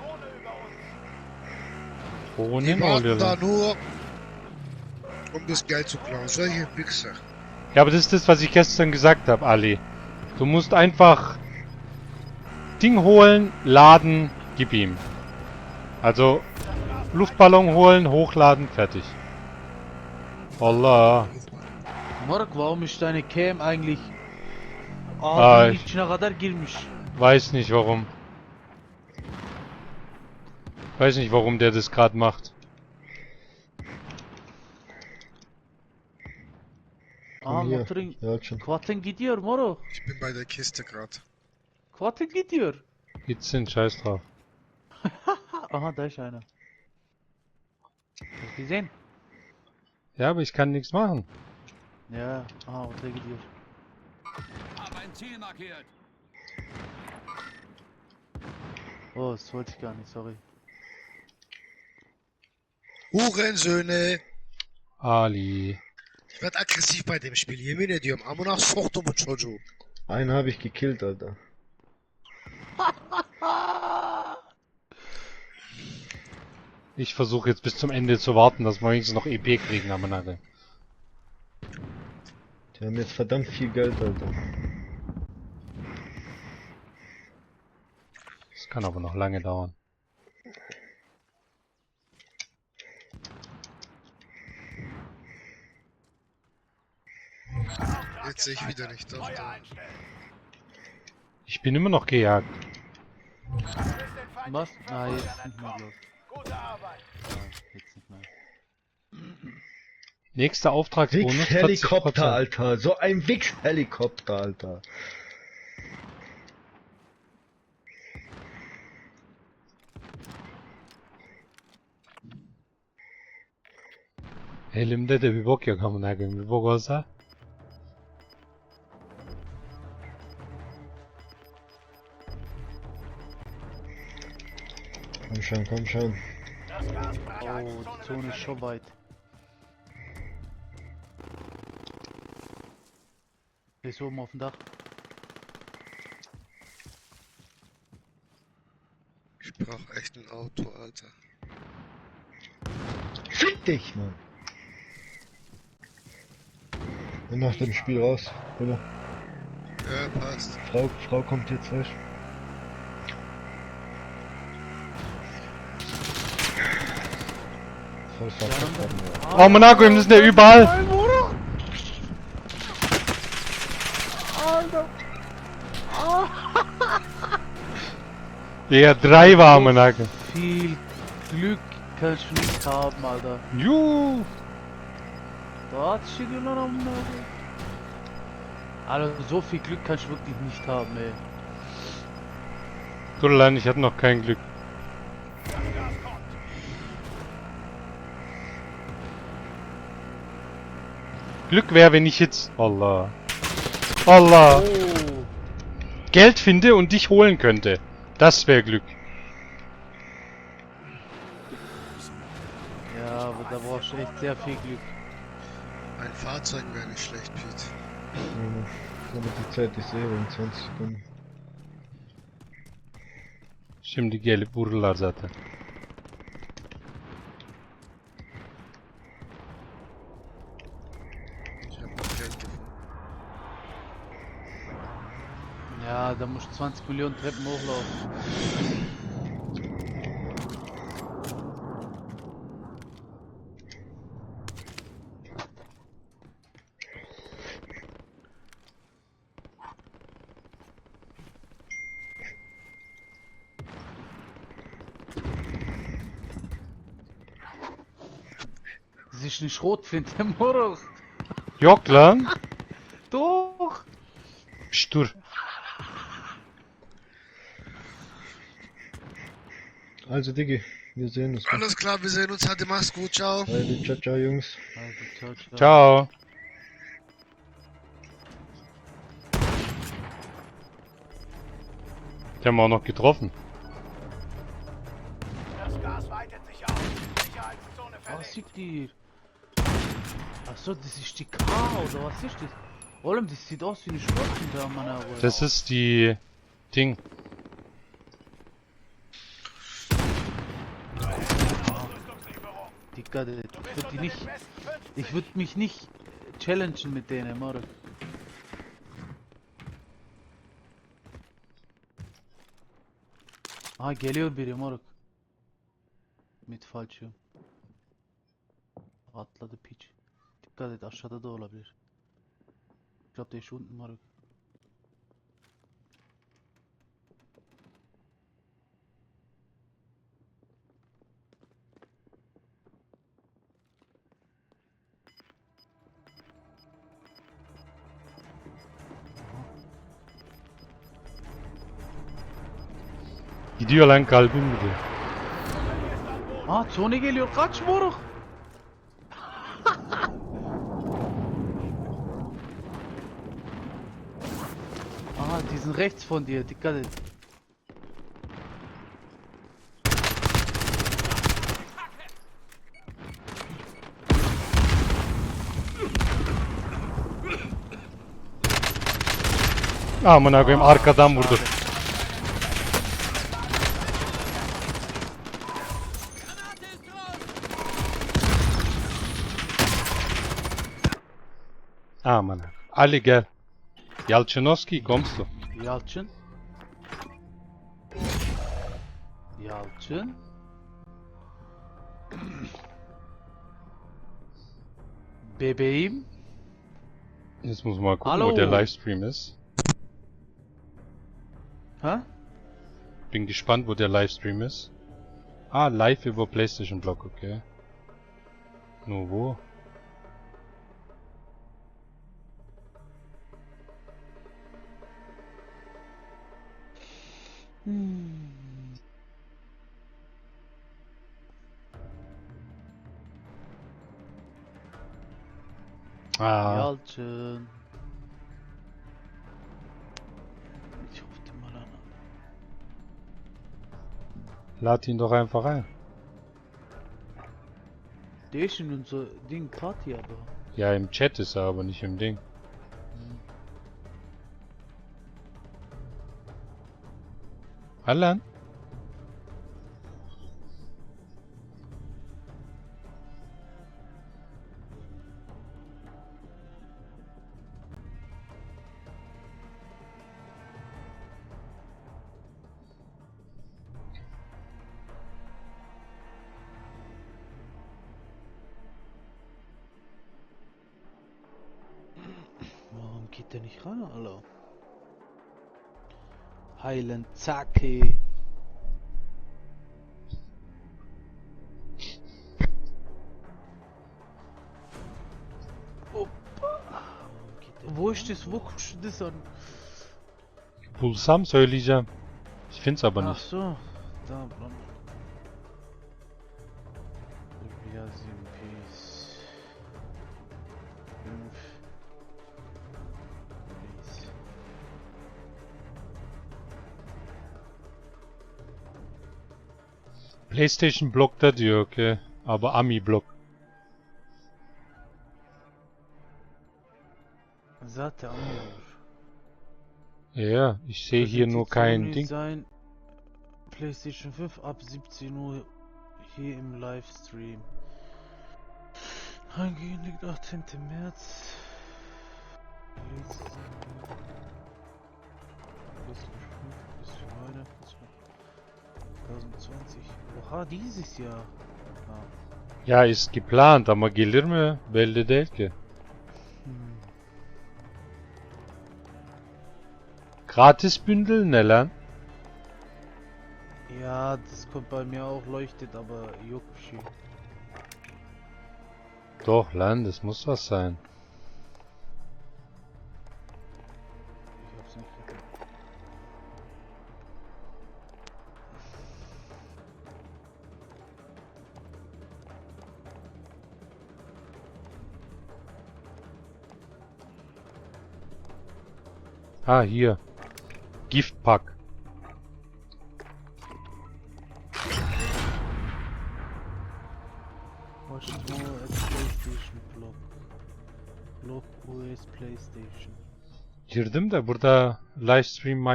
Drohne über uns. Ohne Die warten da Olio. nur, um das Geld zu klauen. Solche Wichser. Ja, aber das ist das, was ich gestern gesagt habe, Ali. Du musst einfach Ding holen, laden, gib ihm. Also Luftballon holen, hochladen, fertig. Allah. Morg, warum ist deine Cam eigentlich Ah, ağzının içine kadar girmiş? Weiß nicht warum. Weiß nicht, warum der das gerade macht. Aa Hier, motorun Yalçın. Quatın gidiyor moruk. Ich bin bei der Kiste gerade. Quatın gidiyor. Gitsin, scheiß drauf. Aha da ist einer. Hast du gesehen? Ja, aber ich kann nichts machen. Ja, aha oraya gidiyor. Hab ein Ziel markiert. Oh, das wollte ich gar nicht, sorry. Hurensöhne! Ali. Ich werd aggressiv bei dem Spiel. Yemin ediyorum. Amına soktum bu çocuğu. Einen habe ich gekillt, Alter. Ich versuche jetzt bis zum Ende zu warten, dass wir wenigstens noch EP kriegen, aber nachher. Die haben jetzt verdammt viel Geld, Alter. Das kann aber noch lange dauern. Jetzt sehe ich wieder nicht. Doch, Feuer da. einstellen. Ich bin immer noch gejagt. Du bist den Feind Was? nicht Na, jetzt verfolgern nicht mehr, entkommen. glaub Gute Arbeit. ich. Ja, jetzt nicht mehr. Nächster Auftragsbonus. Wix-Helikopter, 40%. Alter. So ein Wix-Helikopter, Alter. Elimde de bir bok yok amına koyayım. Bir bok olsa. Komm schon, komm schon. Das Gasfreiheitszone Oh, die Zone ist schon weit. Der ist oben auf dem Dach. Ich brauch echt ein Auto, Alter. Fick dich, Mann. Bin nach dem Spiel raus, oder? Ja, passt. Frau kommt jetzt recht. Voll verkackt haben wir. Oh amına koyayım, das sind ja überall. Ja, 3 war amına koyayım. Viel Glück kannst du nicht haben, Alter. Juhu. Da hat sich noch am Alter, so viel Glück kannst du wirklich nicht haben, ey. Tut mir leid, ich hatte noch kein Glück. Das Gas kommt. Glück wäre, wenn ich jetzt... Allah. Allah. Oh. Geld finde und dich holen könnte. Das wäre Glück. Ja, aber da brauchst du echt sehr viel Glück. Ein Fahrzeug wäre nicht schlecht, Pete. Wenn die Zeit ist in 20 Sekunden. Şimdi gelip vururlar zaten. Ich hab noch Geld gefunden. Ja, da musst du 20 Millionen Treppen hochlaufen. Das ist eine Schrotflinte, Moroch. Yok lan. Doch. Pişt, dur. Also Diggi, wir sehen uns. Alles klar, wir sehen uns. Hatte, mach's gut, ciao. Beide, ciao, ciao, Jungs. Also, ciao, ciao. Ciao. Die haben wir auch noch getroffen. Das Gas weitet sich aus. Sicherheitszone Was verlegt. sieht die? Achso, das ist die K oder was ist das? Olem, das sieht aus wie eine Schrotflinte, Mann. Das ist die Ding. Digga, ich würde mich nicht challengen mit denen, Marek. Aha, geliyor biri moruk. Mit Fallschirm. Atladı piç. Dikkat et, aşağıda da olabilir. Ich glaube, der ist unten, moruk. Gidiyor lan, kalbim gidiyor. Aa, Tony geliyor, kaç moruk. Aha, die sind rechts von dir, dikkat et. Amına koyayım, arkadan vurdu. Aman. Ali gel. Yalçınovski, kommst du? Yalçın. Yalçın. Bebeğim. Jetzt muss man mal gucken, Hallo. wo der Livestream ist. Ha? Bin gespannt, wo der Livestream ist. Ah, live über PlayStation Blog, okay. Nur wo? Ah, Yalçın. Ich rufe den mal an. lad ihn doch einfach ein. Der ist in unser Ding Party, aber. Ja, im Chat ist er, aber nicht im Ding. Alan? Warum geht der nicht ran, Alter? Heilen, Zacke. Wo ist das? Wo guckst du das an? Bulsam söyleyeceğim. Ich find's aber Ach nicht. so, da dran. Ja, 7 Ps. 5. Ps. PlayStation Blog'da diyor, okay. Aber Ami Blog. Zaten anlıyor. Ja, ich sehe hier nur kein Ding. Sein PlayStation 5 ab 17 Uhr hier im Livestream. Angekündigt 18. März. Bis Weihnachten 2020. Oha, dieses Jahr. Ah. Ya ist geplant ama gelir mi? Belli değil ki. Gratis Bündel ne lan? Ja, das kommt bei mir auch leuchtet, aber juckt viel. Doch lan, das muss was sein. Ich hab's nicht geguckt. Ah, hier. Giftpack. Watch more at PlayStation Blog. Blog US PlayStation. Girdim de burada livestream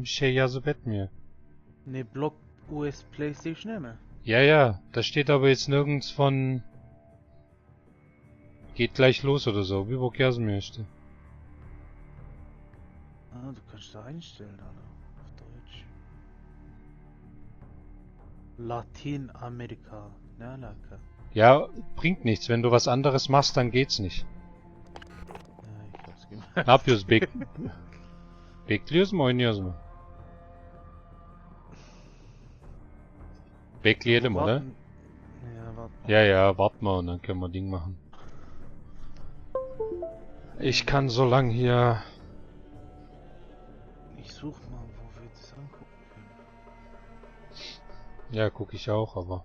bir şey yazıp etmiyor. Ne, Blog US PlayStation mi? Ja, ja, da steht aber jetzt nirgends von geht gleich los oder so, wie Boyz möchte. Ah, du kannst da einstellen, Alter. Auf Deutsch. Lateinamerika. Ja, lecker. Ja, bringt nichts. Wenn du was anderes machst, dann geht's nicht. Ja, ich hab's gemerkt. Napjus bekliyoruz mu oynuyoruz mu? Bekleyelim, oder? Warten. Ja, warte mal. Ja, ja, wart mal und dann können wir Ding machen. Ich kann so lang hier... Ich such mal, wo wir das angucken können. Ja, guck ich auch, aber...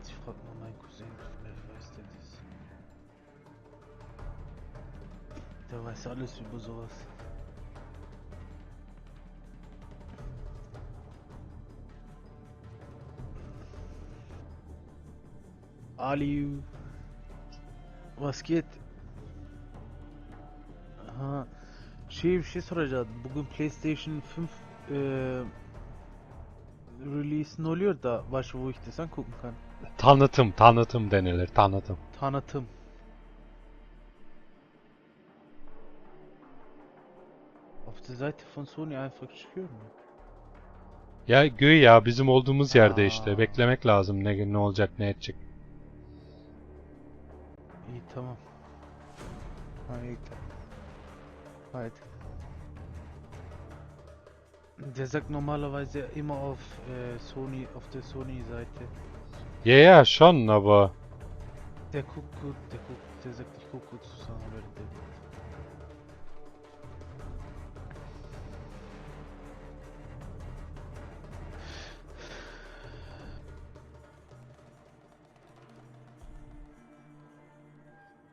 Ich frag mal meinen Cousin, vielleicht weiß der das. Der weiß alles über sowas. Ali, was geht? Aha. Bir şey soracağım. Bugün PlayStation 5 release ne oluyor da başka wo ich das angucken kann? Tanıtım denilir, tanıtım. Tanıtım. Auf der Seite von Sony einfach çıkıyor mu? Ya güya bizim olduğumuz yerde işte. Aa. Beklemek lazım ne olacak ne edecek. İyi tamam. Haydi. Haydi. Der sagt normalerweise immer auf Sony, auf der Sony-Seite. Ja, ja, schon, aber... Der guckt gut, der sagt, ich guck gut zusammen, während der guckt.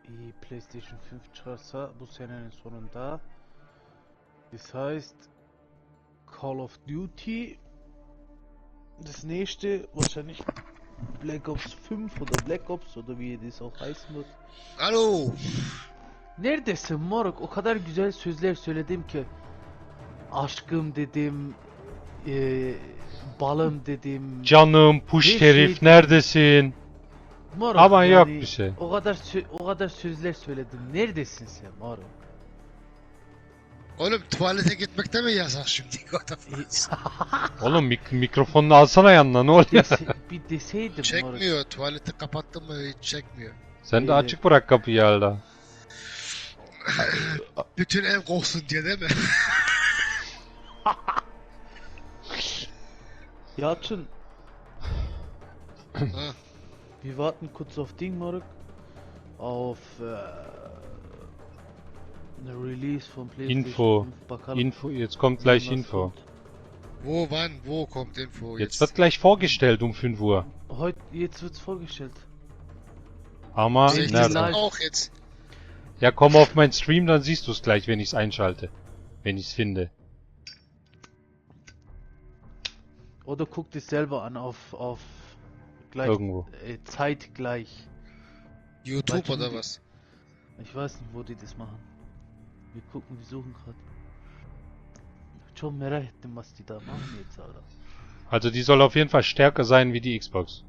Die PlayStation 5 çıkarsa bu senenin sonunda. Das heißt Call of Duty. Das nächste wahrscheinlich Black Ops 5 oder Black Ops oder wie das auch heißen wird. Hallo! Neredesin moruk? O kadar güzel sözler söyledim ki. Aşkım dedim. Balım dedim. Canım, push Bir herif, şey- neredesin? Moruk, Ama yok bir şey. O kadar sözler söyledim. Neredesin sen moruk? Oğlum tuvalete gitmekte mi yasak şimdi? Oğlum mikrofonunu alsana yanına, ne oluyor? Bir deseydim moruk. Çekmiyor. Tuvaleti kapattın mı hiç çekmiyor. Sen de açık bırak kapıyı hala. Bütün ev koksun diye değil mi? Yalçın, Ha, wir warten kurz auf Ding, moruk. Auf eine Release von PlayStation Info. 5. Bakalım. Info, jetzt kommt gleich was Info. kommt. wo, wann, wo kommt Info Jetzt wird gleich vorgestellt um 5 Uhr. Jetzt wird's vorgestellt. Aber Sehe ich das nerede? dann auch jetzt? Ja, komm auf meinen Stream, dann siehst du es gleich, wenn ich es einschalte. Wenn ich es finde. Oder guck dich selber an auf gleich Irgendwo. zeitgleich. YouTube Weißt du, oder wie- was? Ich weiß nicht, wo die das machen. Wir gucken, wir suchen gerade. Çok merak ettim, was die da machen jetzt, Alter. Also die soll auf jeden Fall stärker sein wie die Xbox.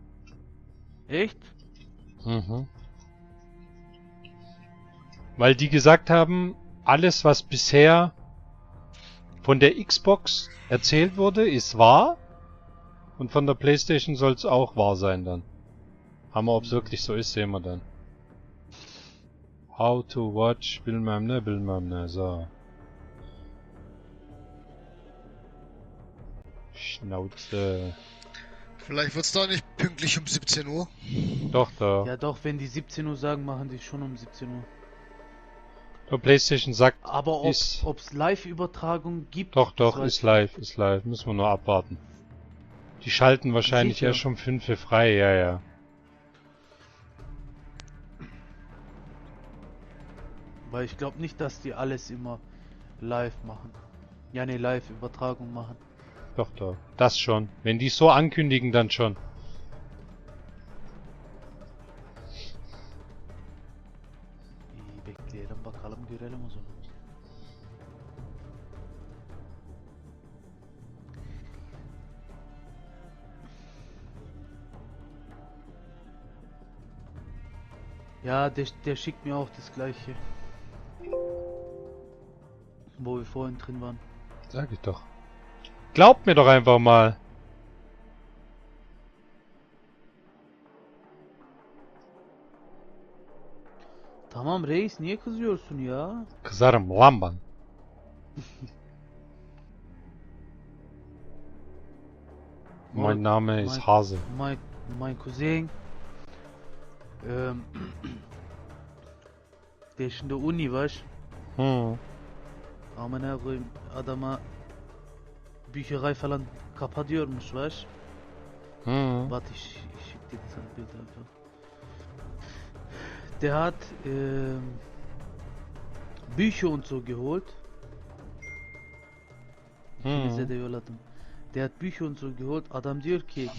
Echt? Mhm. Weil die gesagt haben, alles was bisher von der Xbox erzählt wurde, ist wahr. Und von der PlayStation soll es auch wahr sein dann. Aber ob es wirklich so ist, sehen wir dann. How to watch, bilmem ne, so. Schnauze. Vielleicht wird's doch nicht pünktlich um 17 Uhr. Doch, da. Ja doch, wenn die 17 Uhr sagen, machen die schon um 17 Uhr. Der PlayStation sagt, Aber ist... ob es Live-Übertragung gibt... Doch, das weiß ist live, ist live. Müssen wir nur abwarten. Die schalten wahrscheinlich Sicher. erst schon 5 Uhr frei, ja, ja. Weil ich glaube nicht, dass die alles immer live machen. Ja, ne, Live-Übertragung machen. Doch, doch. Das schon. Wenn die so ankündigen, dann schon. İyi bekleyelim bakalım görelim o zaman. Ja, der schickt mir auch das gleiche. Wo wir vorhin drin waren. Sag ich doch. Glaubt mir doch einfach mal. Tamam reis, niye kızıyorsun ya? Kızarım lan ben. Mein Name ist Hase. Mein Cousin, der ist in der Uni, weißt Hı. amına koyayım adama bücherei falan kapatıyormuş, weißt Hı. Warte, ich schick dir das Bild einfach. Der hat Bücher und so geholt. Bize de yolladım. Der hat Bücher und so geholt. Adam diyor ki,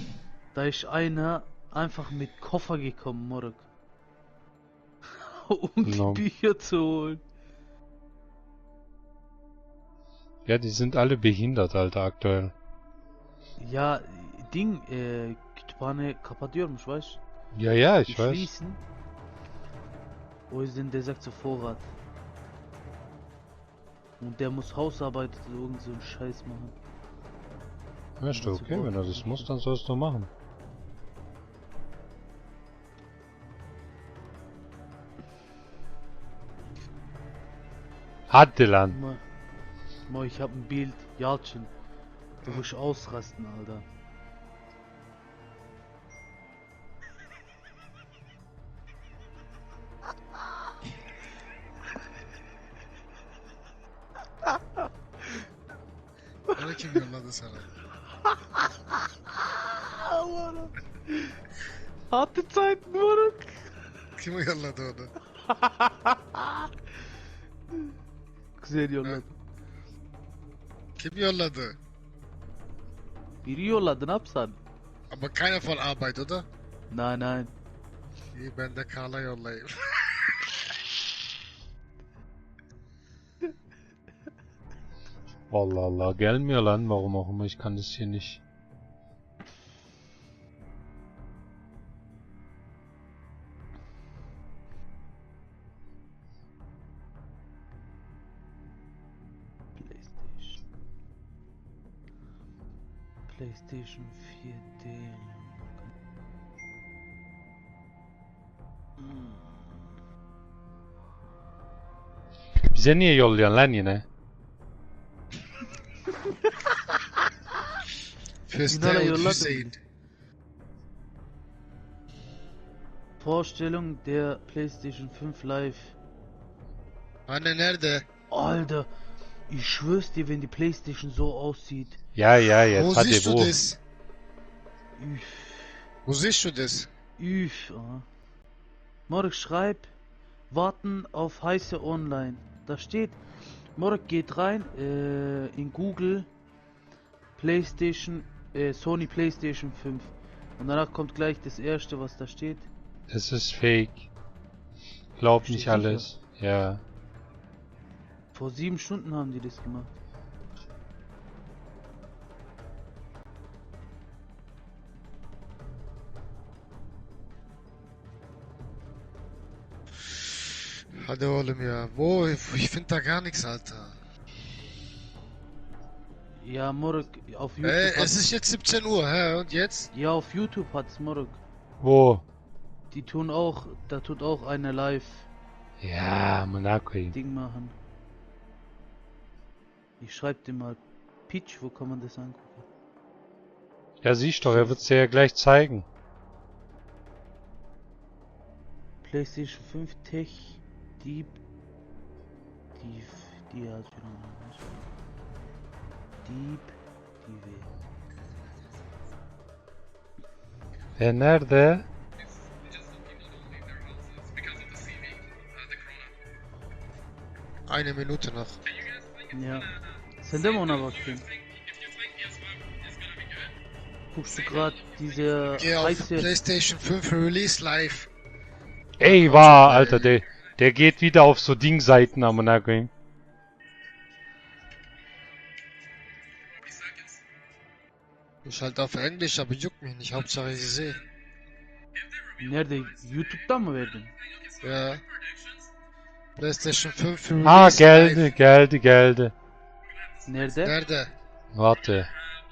da ist einer einfach mit Koffer gekommen, Moruk. Um die No. Bücher zu holen. Ja, die sind alle behindert, Alter, aktuell. Ya kütüphane kapatıyormuş, weißt Ja, ja, Die ich weiß. schließen. O yüzden der sagt so Vorrat. Und der muss Hausarbeit oder irgend so einen Scheiß machen. Ja, ist doch okay, wenn er das muss, dann sollst du machen. Hadi lan. Ich hab ein Bild, Jalcin. Du musst ausrasten, Alter. Onu kim yolladı sana? Allah'ım. Harte Zeiten, Moruk. Kim yolladı onu? Güzel yolladı. Kim yolladı? Biri yolladı, ne yapsan? Aber keiner von Arbeit, oder? Nein. İyi, ben de Karl'a yollayayım. Allah Allah, gelmiyor lan, warum auch immer, ich kann das hier nicht. PlayStation 4D. Bize niye yolluyorsun lan yine? Fürste Ünal'a und yolladım. Hüseyin. Vorstellung der PlayStation 5 Live. Anne nerede? Alter, ich schwör's dir, wenn die PlayStation so aussieht. Ja, ja, Wo jetzt hat siehst ihr du wo. das? Üff, Wo siehst du das? aha. Morg schreib, warten auf heiße Online. Da steht, Morg geht rein in Google PlayStation, Sony PlayStation 5. Und danach kommt gleich das erste, was da steht. Das ist fake. Glaub Bist du nicht sicher? alles. Ja. Vor 7 Stunden haben die das gemacht. Hadi oğlum ya. Wo? Ich finde da gar nichts, Alter. Ja, Morg, auf YouTube. Es ist jetzt 17 Uhr, hä? Und jetzt? Ja, auf YouTube hat's Morg. Wo? Die tun auch, da tut auch eine live Ja, Monaco. Ding machen. Ich schreib dir mal Pitch, wo kann man das angucken? Ja, siehst doch, er wird's dir ja gleich zeigen. PlayStation 5 Tech Deep Nerede? Eine Minute noch. Ya. Sen de mi ona baktın? guckst du gerade diese Geh auf heiße... PlayStation 5 Release live. Ey, war, Alter, der geht wieder auf so Ding-Seiten am Game. Ist halt auf Englisch, aber juckt mich nicht. Hauptsache ich sehe. Nerede? YouTube'dan mı verdin? Ja. PlayStation 5 Release Ah, live. Gelde. Nerede? Nerede? Warte.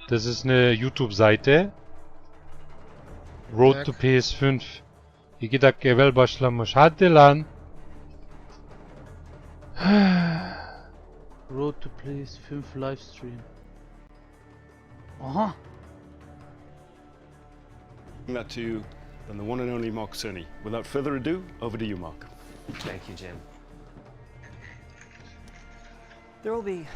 Das ist eine YouTube-Seite. Road to PS5. 2 dakika evvel başlamış. Hadi lan. Road to PS5 Livestream. Aha! That to you, and the one and only Mark Cerny. Without further ado, over to you, Mark. Thank you, Jim. There will be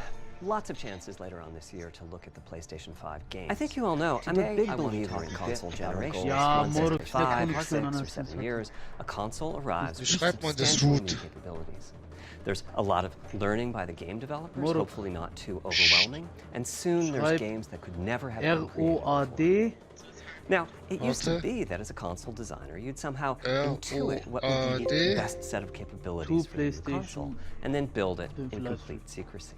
lots of chances later on this year to look at the PlayStation 5 games. I think you all know I'm a big believer in console generation. Ja, Once morgen every 5 or kommt 6 schon or an 7 years, a console arrives with Schreibt man das substantially Root? new capabilities. There's a lot of learning by the game developers, Moro. hopefully not too overwhelming, and soon there's Schreib games that could never have been created before. ROAD. Now, it used to Warte. be that as a console designer, you'd somehow R-O-A-D. intuit what would be the best set of capabilities To for the new console, PlayStation and then build it in 5 complete secrecy.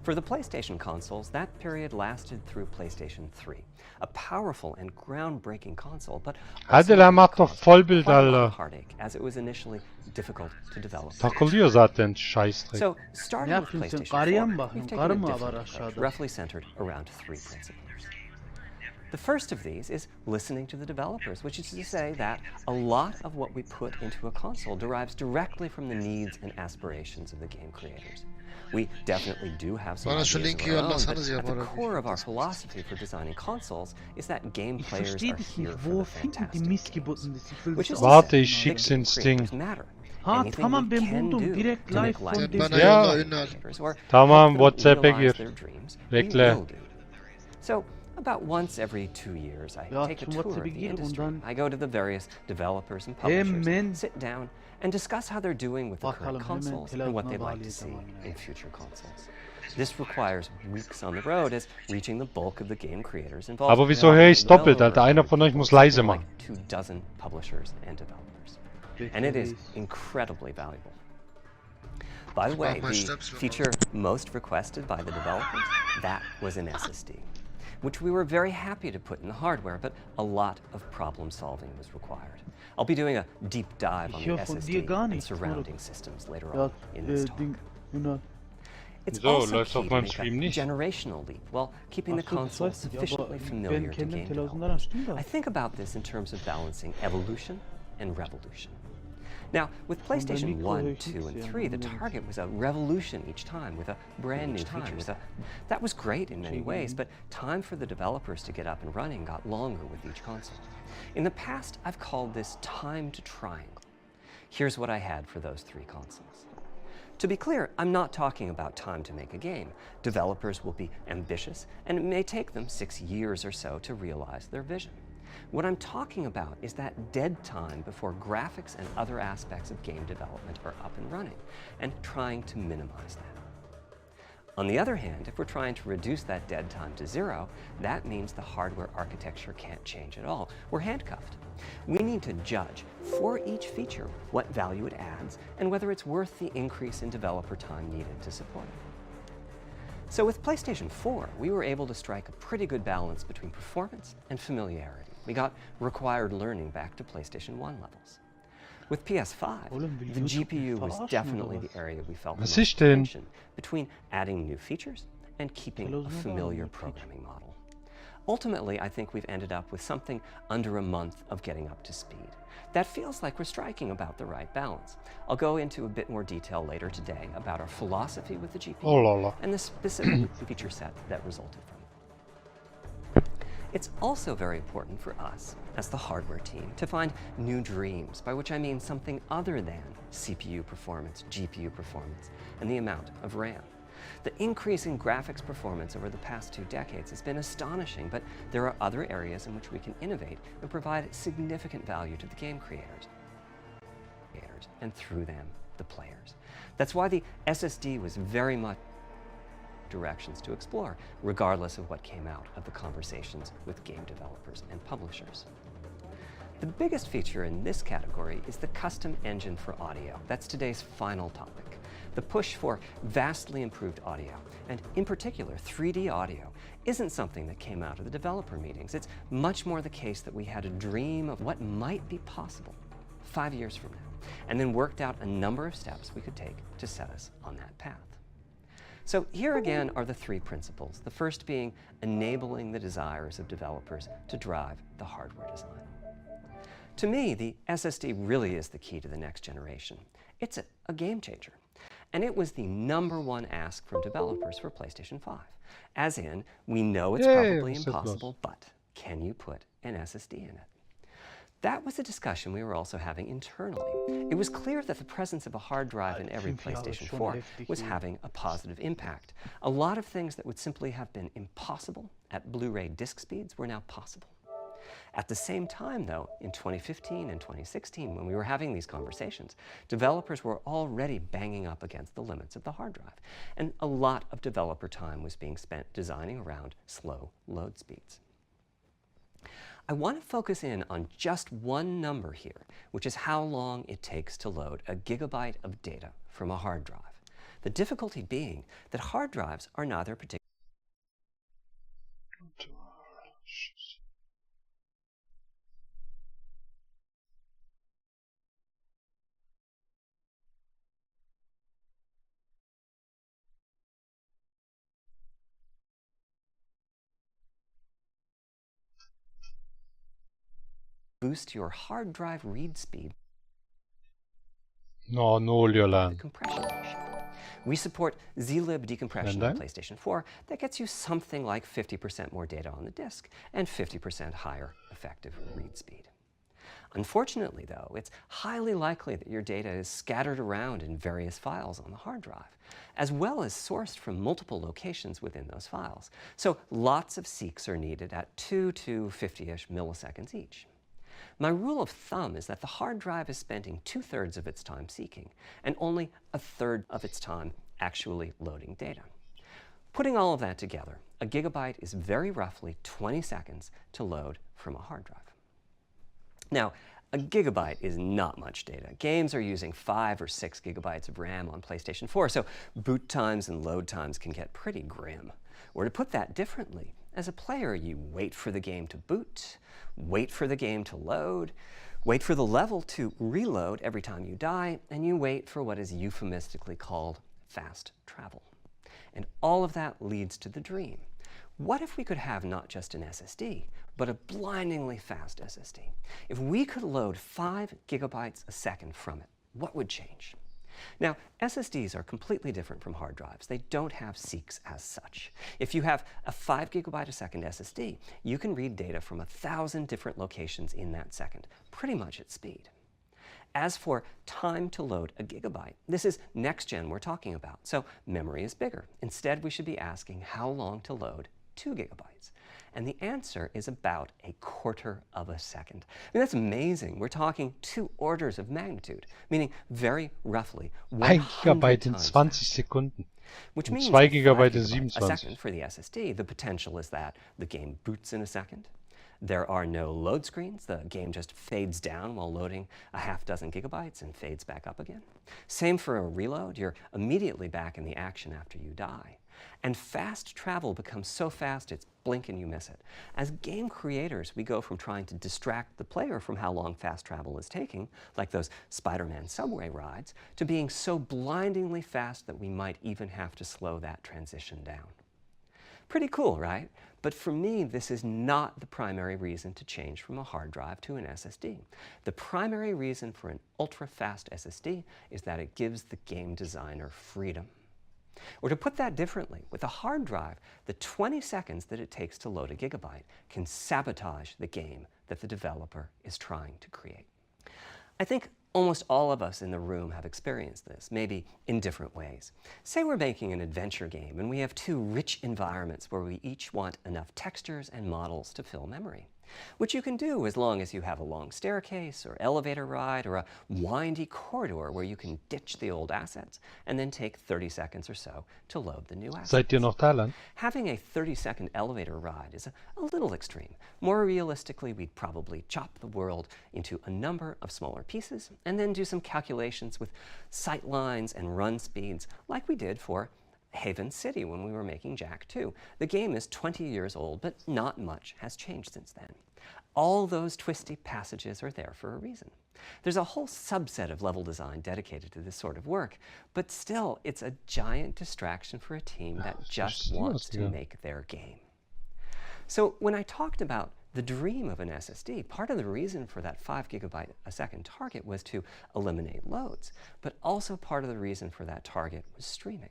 For the PlayStation consoles, that period lasted through PlayStation 3, a powerful and groundbreaking console, but Hadi lan, mach doch caused Vollbild, quite a lot of Alter. heartache, as it was initially difficult to develop. Takılıyor zaten Scheißdreck. So, starting Ne with yapıyorsun sen? PlayStation Karıya 4, mı we've bakıyorsun? taken Karı a mı var different approach, aşağıda? roughly centered around 3 principles. The first of these is listening to the developers, which is to say that a lot of what we put into a console derives directly from the needs and aspirations of the game creators. We definitely do have some Bana şu ideas linki of our own, yollasanız but ya at the bana. core of our philosophy for designing consoles is that game Ich players verstehe are das here nicht. for Wo the finden die fantastic Missgeburten games. das? Ich will Which das is auch to Warte, say, ich that schick's game ins creators Ding. matter. Ha, Anything tamam, we ben can buldum. do Direkt to make live life von Sen bana dem- Ja. yolla Ünal. or Tamam, help them WhatsApp'e realize gir. their dreams, Bekle. we will do. So, about once every 2 years, I Ja, take a zum tour of WhatsApp'e the gir und industry. dann- I go to the various developers and publishers, Hemen- sit down, and discuss how they're doing with the Bakalım, current hemen consoles and what they'd telefonuna like to see bağlayacağım in future consoles. This requires weeks on the road as reaching the bulk of the game creators involved. Aber wieso höre ich's doppelt, Alter? Einer von euch muss leise machen. 24 publishers and developers. And it is incredibly valuable. By the way, Mach mal the Stöpsel feature most requested by the developers, that was an SSD, which we were very happy to put in the hardware, but a lot of problem solving was required. I'll be doing a deep dive on Ich the höre von dir SSD gar and nichts, surrounding systems later Ja, on in this talk. Ding, Ünal. It's So, also läuft key auf to meinem make Stream a nicht. generational leap while keeping the Ach so, das console weiß ich, aber sufficiently Ben familiar to kendim game televizyondan açtım developers. da. I think about this in terms of balancing evolution and revolution. Now, with PlayStation Mikro 1, höre ich 2, nichts, and ja, 3, the nur wenn target was a revolution each time with a brand new feature. That was great in many ways, but time for the developers to get up and running got longer with each console. In the past, I've called this time to triangle. Here's what I had for those 3 consoles. To be clear, I'm not talking about time to make a game. Developers will be ambitious, and it may take them 6 years or so to realize their vision. What I'm talking about is that dead time before graphics and other aspects of game development are up and running, and trying to minimize that. On the other hand, if we're trying to reduce that dead time to 0, that means the hardware architecture can't change at all. We're handcuffed. We need to judge for each feature what value it adds and whether it's worth the increase in developer time needed to support it. So with PlayStation 4, we were able to strike a pretty good balance between performance and familiarity. We got required learning back to PlayStation 1 levels. With PS5, Oğlum, the YouTube GPU was verarschen definitely oder the area we felt the Was most ist denn? tension between adding new features and keeping a Televizyona familiar bağlanıyor, programming model. Ultimately, I think we've ended up with something under a month of getting up to speed. That feels like we're striking about the right balance. I'll go into a bit more detail later today about our philosophy with the GPU Oh la la. and the specific feature set that resulted from it. It's also very important for us, as the hardware team, to find new dreams, by which I mean something other than CPU performance, GPU performance, and the amount of RAM. The increase in graphics performance over the past 2 decades has been astonishing, but there are other areas in which we can innovate and provide significant value to the game creators, and through them, the players. That's why the SSD was very much directions to explore, regardless of what came out of the conversations with game developers and publishers. The biggest feature in this category is the custom engine for audio. That's today's final topic. The push for vastly improved audio, and in particular 3D audio, isn't something that came out of the developer meetings. It's much more the case that we had a dream of what might be possible 5 years from now, and then worked out a number of steps we could take to set us on that path. So here again are the three principles, the first being enabling the desires of developers to drive the hardware design. To me, the SSD really is the key to the next generation. It's a game changer. And it was the #1 ask from developers for PlayStation 5. As in, we know it's probably impossible, but can you put an SSD in it? That was a discussion we were also having internally. It was clear that the presence of a hard drive in every PlayStation 4 was having a positive impact. A lot of things that would simply have been impossible at Blu-ray disc speeds were now possible. At the same time, though, in 2015 and 2016, when we were having these conversations, developers were already banging up against the limits of the hard drive, and a lot of developer time was being spent designing around slow load speeds. I want to focus in on just one number here, which is how long it takes to load a gigabyte of data from a hard drive. The difficulty being that hard drives are neither particularly boost your hard drive read speed. No, Jolan. Compression ratio. We support zlib decompression on PlayStation 4 that gets you something like 50% more data on the disk and 50% higher effective read speed. Unfortunately, though, it's highly likely that your data is scattered around in various files on the hard drive, as well as sourced from multiple locations within those files. So lots of seeks are needed at 2 to 50-ish milliseconds each. My rule of thumb is that the hard drive is spending 2/3 of its time seeking and only 1/3 of its time actually loading data. Putting all of that together, a gigabyte is very roughly 20 seconds to load from a hard drive. Now, a gigabyte is not much data. Games are using 5 or 6 gigabytes of RAM on PlayStation 4, so boot times and load times can get pretty grim. Or to put that differently, as a player, you wait for the game to boot, wait for the game to load, wait for the level to reload every time you die, and you wait for what is euphemistically called fast travel. And all of that leads to the dream. What if we could have not just an SSD, but a blindingly fast SSD? If we could load 5 gigabytes a second from it, what would change? Now, SSDs are completely different from hard drives. They don't have seeks as such. If you have a 5 gigabyte a second SSD, you can read data from 1,000 different locations in that second, pretty much at speed. As for time to load a gigabyte, this is next gen we're talking about, so memory is bigger. Instead, we should be asking how long to load 2 gigabytes. And the answer is about 1/4 of a second. I mean, that's amazing. We're talking 2 orders of magnitude, meaning very roughly 1 Gigabyte in 20 Sekunden. Which means 2 Gigabyte in a 27. second for the SSD. The potential is that the game boots in a second. There are no load screens. The game just fades down while loading a half dozen gigabytes and fades back up again. Same for a reload. You're immediately back in the action after you die. And fast travel becomes so fast it's blink and you miss it. As game creators, we go from trying to distract the player from how long fast travel is taking, like those Spider-Man subway rides, to being so blindingly fast that we might even have to slow that transition down. Pretty cool, right? But for me, this is not the primary reason to change from a hard drive to an SSD. The primary reason for an ultra-fast SSD is that it gives the game designer freedom. Or to put that differently, with a hard drive, the 20 seconds that it takes to load a gigabyte can sabotage the game that the developer is trying to create. I think almost all of us in the room have experienced this, maybe in different ways. Say we're making an adventure game and we have 2 rich environments where we each want enough textures and models to fill memory. which you can do as long as you have a long staircase or elevator ride or a windy corridor where you can ditch the old assets and then take 30 seconds or so to load the new assets. Seid ihr noch da lang? Having a 30-second elevator ride is a little extreme. More realistically, we'd probably chop the world into a number of smaller pieces and then do some calculations with sight lines and run speeds like we did for Haven City when we were making Jagd 2. The game is 20 years old, but not much has changed since then. All those twisty passages are there for a reason. There's a whole subset of level design dedicated to this sort of work, but still, it's a giant distraction for a team that just wants to make their game. So when I talked about the dream of an SSD, part of the reason for that 5 GB a second target was to eliminate loads, but also part of the reason for that target was streaming.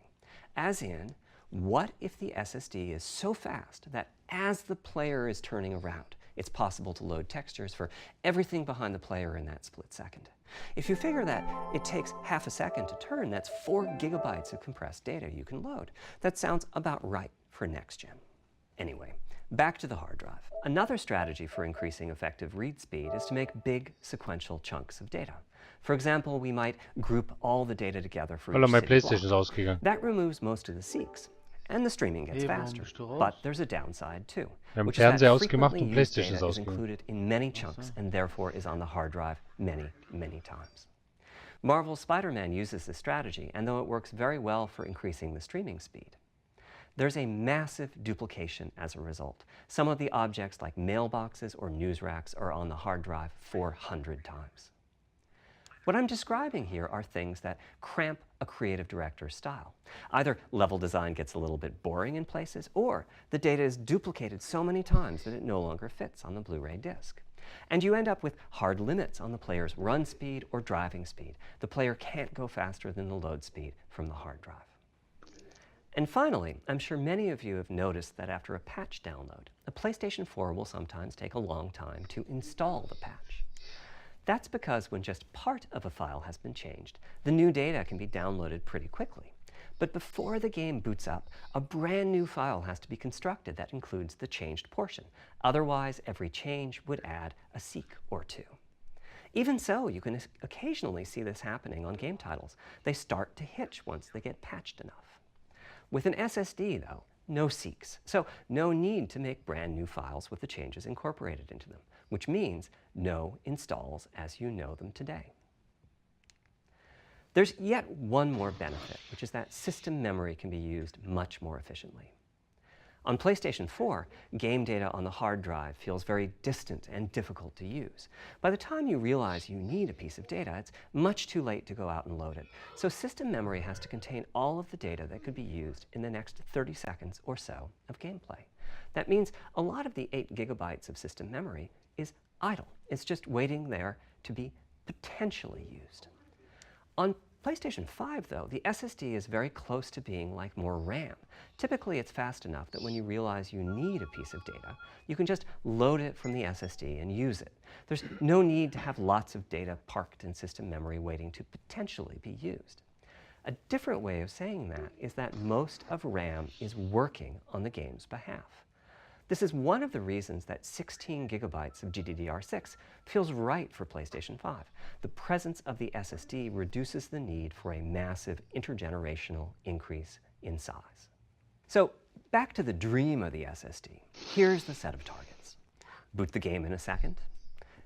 As in, what if the SSD is so fast that as the player is turning around, it's possible to load textures for everything behind the player in that split second? If you figure that it takes half a second to turn, that's 4 GB of compressed data you can load. That sounds about right for next gen. Anyway, back to the hard drive. Another strategy for increasing effective read speed is to make big sequential chunks of data. For example, we might group all the data together for each Mein city PlayStation ist block. ausgegangen. That removes most of the seeks, and the streaming gets faster. But there's a downside too, Wir haben which is that Fernseher ausgemacht frequently und used PlayStation ist data is ausgegangen. included in many chunks and therefore is on the hard drive many, many times. Marvel's Spider-Man uses this strategy, and though it works very well for increasing the streaming speed, there's a massive duplication as a result. Some of the objects like mailboxes or news racks are on the hard drive 400 times. What I'm describing here are things that cramp a creative director's style. Either level design gets a little bit boring in places, or the data is duplicated so many times that it no longer fits on the Blu-ray disc. And you end up with hard limits on the player's run speed or driving speed. The player can't go faster than the load speed from the hard drive. And finally, I'm sure many of you have noticed that after a patch download, a PlayStation 4 will sometimes take a long time to install the patch. That's because when just part of a file has been changed, the new data can be downloaded pretty quickly. But before the game boots up, a brand new file has to be constructed that includes the changed portion. Otherwise, every change would add a seek or two. Even so, you can occasionally see this happening on game titles. They start to hitch once they get patched enough. With an SSD, though, no seeks, so no need to make brand new files with the changes incorporated into them, which means no installs as you know them today. There's yet one more benefit, which is that system memory can be used much more efficiently. On PlayStation 4, game data on the hard drive feels very distant and difficult to use. By the time you realize you need a piece of data, it's much too late to go out and load it. So system memory has to contain all of the data that could be used in the next 30 seconds or so of gameplay. That means a lot of the 8 GB of system memory is idle. It's just waiting there to be potentially used. On PlayStation 5, though, the SSD is very close to being like more RAM. Typically, it's fast enough that when you realize you need a piece of data, you can just load it from the SSD and use it. There's no need to have lots of data parked in system memory waiting to potentially be used. A different way of saying that is that most of RAM is working on the game's behalf. This is one of the reasons that 16 GB of GDDR6 feels right for PlayStation 5. The presence of the SSD reduces the need for a massive intergenerational increase in size. So back to the dream of the SSD. Here's the set of targets. Boot the game in a second.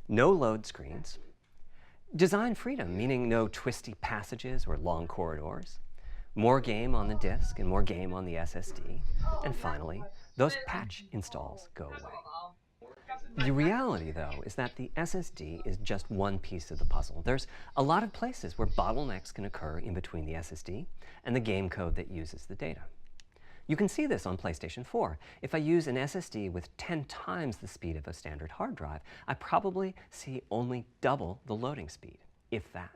No load screens. Design freedom, meaning no twisty passages or long corridors. More game on the disk and more game on the SSD. And finally, those patch installs go away. The reality, though, is that the SSD is just one piece of the puzzle. There's a lot of places where bottlenecks can occur in between the SSD and the game code that uses the data. You can see this on PlayStation 4. If I use an SSD with 10 times the speed of a standard hard drive, I probably see only double the loading speed, if that.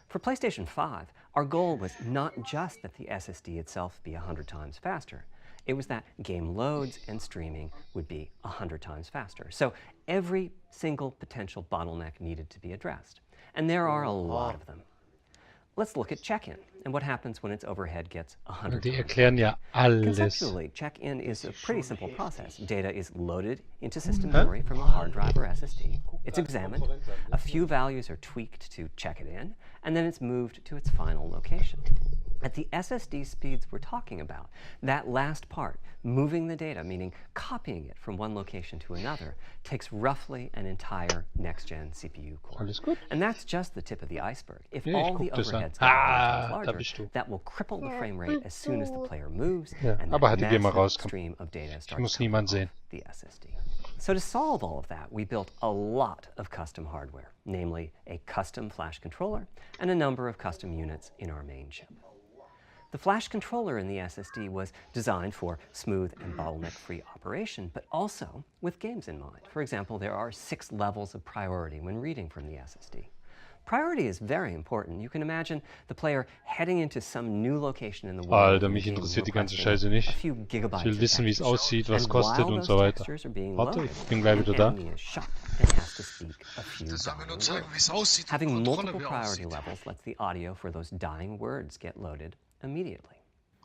For PlayStation 5, our goal was not just that the SSD itself be 100 times faster. It was that game loads and streaming would be 100 times faster. So every single potential bottleneck needed to be addressed. And there are a lot of them. let's look at check-in and what happens when its overhead gets 100 Die times. erklären ja alles. Conceptually, check-in is a pretty simple process. Data is loaded into system memory from a hard drive or SSD. It's examined, a few values are tweaked to check it in, and then it's moved to its final location. At the SSD speeds we're talking about, that last part, moving the data, meaning copying it from one location to another, takes roughly an entire next-gen CPU core. Alles gut? And that's just the tip of the iceberg. If Ja, ich all the guck das an. overheads get 10 times Da larger, bist du. that will cripple the frame rate as soon as the player moves, Ja, and aber that hatte die mal massive rauskommen. stream of data Ich starts muss coming niemand off sehen. the SSD. So to solve all of that, we built a lot of custom hardware, namely a custom flash controller and a number of custom units in our main chip. The flash controller in the SSD was designed for smooth and bottleneck-free operation, but also with games in mind. For example, there are 6 levels of priority when reading from the SSD. Priority is very important. You can imagine the player heading into some new location in the world. Alter, mich interessiert die ganze Scheiße nicht. A few Ich gigabytes will wissen, wie es aussieht, was and kostet while und those so weiter. textures are being Warte, loaded, ich bin gleich wieder an da. enemy is shot and has to speak a few Das soll mir nur dying zeigen, wie es words. aussieht. und Having Kontrolle, multiple wie priority aussieht. levels lets the audio for those dying words get loaded immediately.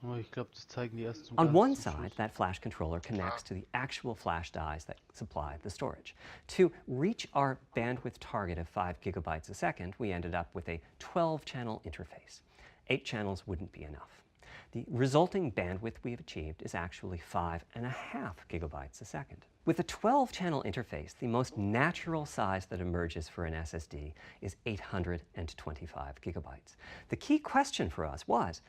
Oh, ich glaube, das zeigen die erst zum On ganz one zum side, Schluss. that flash controller connects to the actual flash dies that supply the storage. To reach our bandwidth target of 5 gigabytes a second, we ended up with a 12-channel interface. 8 channels wouldn't be enough. The resulting bandwidth we've achieved is actually 5.5 gigabytes a second. With a 12-channel interface, the most natural size that emerges for an SSD is 825 gigabytes. The key question for us was,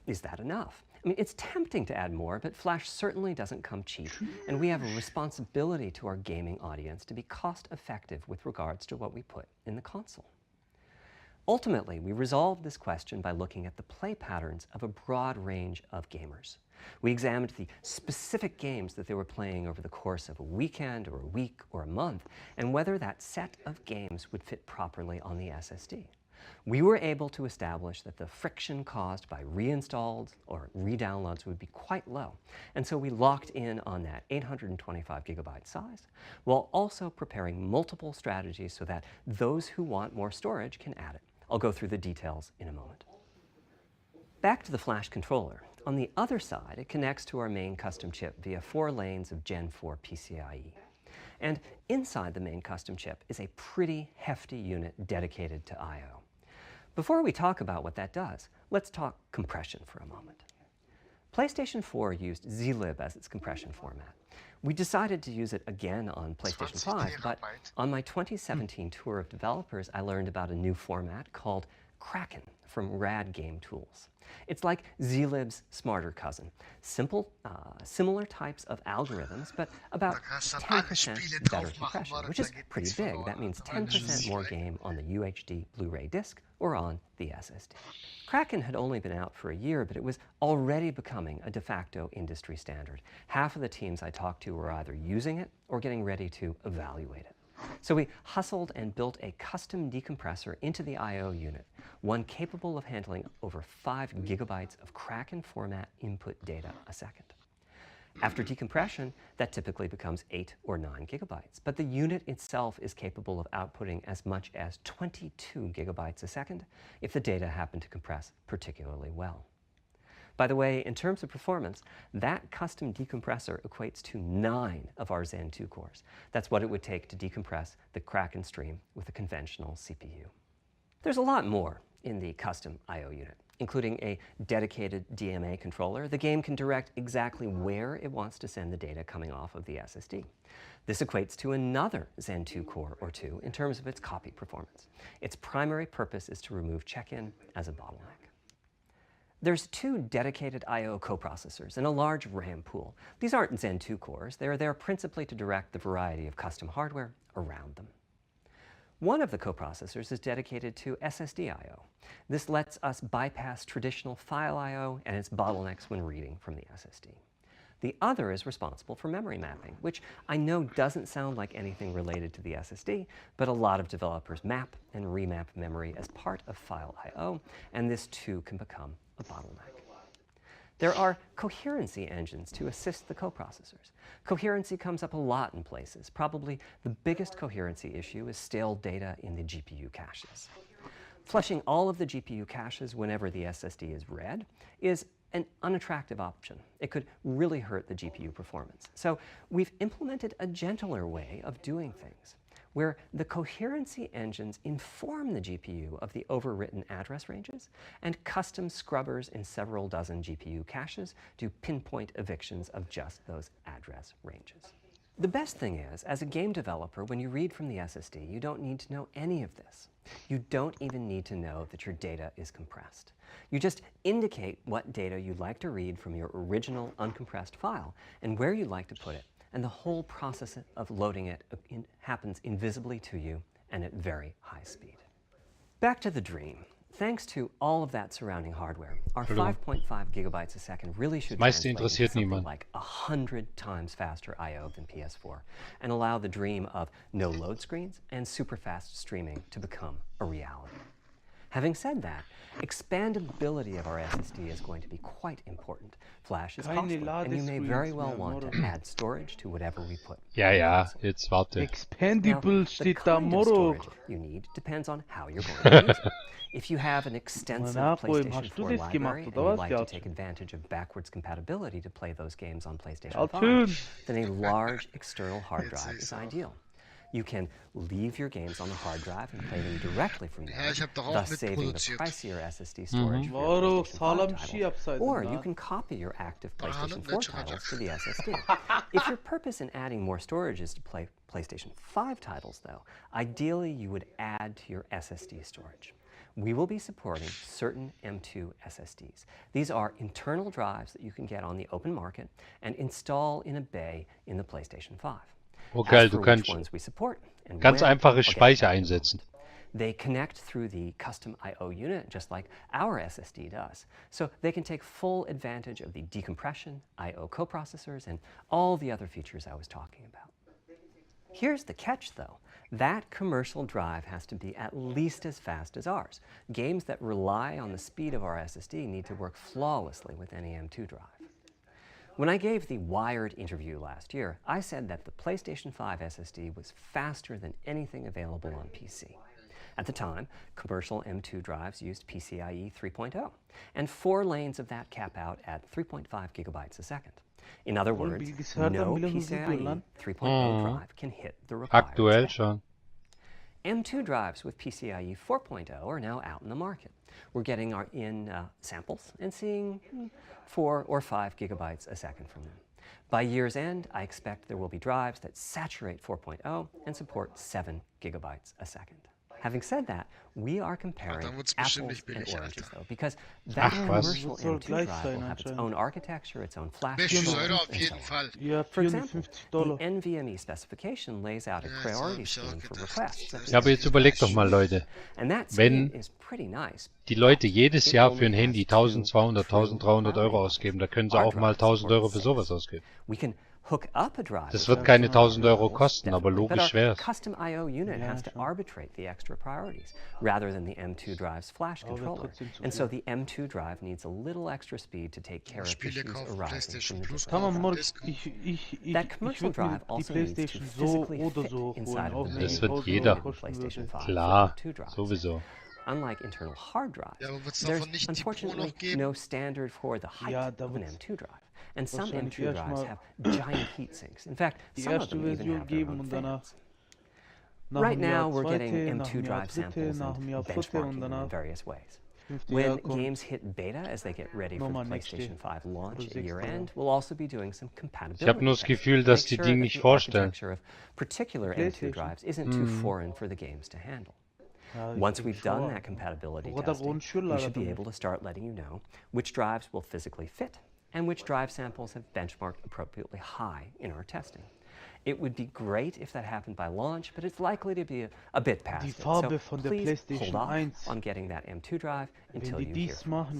is that enough? I mean, it's tempting to add more, but Flash certainly doesn't come cheap, and we have a responsibility to our gaming audience to be cost-effective with regards to what we put in the console. Ultimately, we resolved this question by looking at the play patterns of a broad range of gamers. We examined the specific games that they were playing over the course of a weekend or a week or a month, and whether that set of games would fit properly on the SSD. We were able to establish that the friction caused by reinstalls or redownloads would be quite low, and so we locked in on that 825 gigabyte size, while also preparing multiple strategies so that those who want more storage can add it. I'll go through the details in a moment. Back to the flash controller. On the other side, it connects to our main custom chip via 4 lanes of Gen 4 PCIe. And inside the main custom chip is a pretty hefty unit dedicated to I/O. Before we talk about what that does, let's talk compression for a moment. PlayStation 4 used zlib as its compression format. We decided to use it again on PlayStation 5, but on my 2017 tour of developers, I learned about a new format called Kraken from Rad Game Tools. It's like zlib's smarter cousin. Simple, similar types of algorithms, but about 10% better compression, which is pretty big. That means 10% more game on the UHD Blu-ray disc or on the SSD. Kraken had only been out for a year, but it was already becoming a de facto industry standard. Half of the teams I talked to were either using it or getting ready to evaluate it. So we hustled and built a custom decompressor into the I/O unit, one capable of handling over 5 gigabytes of Kraken format input data a second. After decompression, that typically becomes 8 or 9 gigabytes, but the unit itself is capable of outputting as much as 22 gigabytes a second if the data happen to compress particularly well. By the way, in terms of performance, that custom decompressor equates to 9 of our Zen 2 cores. That's what it would take to decompress the Kraken stream with a conventional CPU. There's a lot more in the custom I/O unit, including a dedicated DMA controller. The game can direct exactly where it wants to send the data coming off of the SSD. This equates to another Zen 2 core or 2 in terms of its copy performance. Its primary purpose is to remove check-in as a bottleneck. There's 2 dedicated I/O coprocessors and a large RAM pool. These aren't Zen 2 cores. They're there principally to direct the variety of custom hardware around them. One of the coprocessors is dedicated to SSD I/O. This lets us bypass traditional file I/O and its bottlenecks when reading from the SSD. The other is responsible for memory mapping, which I know doesn't sound like anything related to the SSD, but a lot of developers map and remap memory as part of file I/O, and this too can become a bottleneck. There are coherency engines to assist the coprocessors. Coherency comes up a lot in places. Probably the biggest coherency issue is stale data in the GPU caches. Flushing all of the GPU caches whenever the SSD is read is an unattractive option. It could really hurt the GPU performance. So we've implemented a gentler way of doing things, where the coherency engines inform the GPU of the overwritten address ranges, and custom scrubbers in several dozen GPU caches do pinpoint evictions of just those address ranges. The best thing is, as a game developer, when you read from the SSD, you don't need to know any of this. You don't even need to know that your data is compressed. You just indicate what data you'd like to read from your original uncompressed file and where you'd like to put it, and the whole process of loading it happens invisibly to you and at very high speed. Back to the dream. Thanks to all of that surrounding hardware, our 5.5 gigabytes a second really should translate into something like 100 times faster I/O than PS4 and allow the dream of no load screens and super fast streaming to become a reality. Having said that, expandability of our SSD is going to be quite important. Flash is costly, and you may very well want to add storage to whatever we put. Ja, jetzt warte. Expandable steht da, Now, the kind of Moro. storage you need depends on how you're going to use it. If you have an extensive PlayStation 4 library and you'd like to take advantage of backwards compatibility to play those games on PlayStation 5, then a large external hard drive is ideal. You can leave your games on the hard drive and play them directly from there, thus saving the pricier SSD storage for your PlayStation 5 title. Or you can copy your active PlayStation 4 titles to the SSD. If your purpose in adding more storage is to play PlayStation 5 titles, though, ideally you would add to your SSD storage. We will be supporting certain M2 SSDs. These are internal drives that you can get on the open market and install in a bay in the PlayStation 5. Oh geil, du kannst ganz einfache Speicher einsetzen. They connect through the custom I/O unit just like our SSD does. So they can take full advantage of the decompression, I/O coprocessors, and all the other features I was talking about. Here's the catch, though. That commercial drive has to be at least as fast as ours. Games that rely on the speed of our SSD need to work flawlessly with any M2 drive. When I gave the Wired interview last year, I said that the PlayStation 5 SSD was faster than anything available on PC. At the time, commercial M2 drives used PCIe 3.0, and 4 lanes of that cap out at 3.5 gigabytes a second. In other words, no PCIe 3.0 drive can hit the required spec. M2 drives with PCIe 4.0 are now out in the market. We're getting samples and seeing 4 or 5 gigabytes a second from them. By year's end, I expect there will be drives that saturate 4.0 and support 7 gigabytes a second. Having said that, we are comparing apples and oranges, though, because that commercial M2 drive will have its own architecture, its own flash, and so on. For example, the NVMe specification lays out a priority scheme for requests. Ja, aber jetzt überlegt doch mal, Leute, wenn die Leute jedes Jahr für ein Handy 1200, 1300 Euro ausgeben, da können sie auch mal 1000 Euro für sowas ausgeben. Das wird keine 1000 Euro kosten, aber logisch wäre es. Custom I/O unit has to arbitrate the extra priorities rather than the M2 drive's flash controller, and so the M2 drive needs a little extra speed to take care of issues arising from the display. That commercial drive also needs to physically fit inside of the Das wird jeder. PlayStation 5 Klar, M2 drive. sowieso. Unlike internal hard drives, there's unfortunately no standard for the height of an M2 drive. And some M2 drives have giant heat sinks. In fact, some of them even have their own fans. Right now, we're getting M2 drive samples and benchmarking them in various ways. When games hit beta as they get ready for PlayStation 5 launch at year-end, we'll also be doing some compatibility. Ich habe nur das Gefühl, dass die Dinge nicht vorstellen. Particular M2 drives isn't too foreign for the games to handle. Once we've done that compatibility testing, we should be able to start letting you know which drives will physically fit and which drive samples have benchmarked appropriately high in our testing. It would be great if that happened by launch, but it's likely to be a bit past it. So please hold off on getting that M2 drive until you hear from us.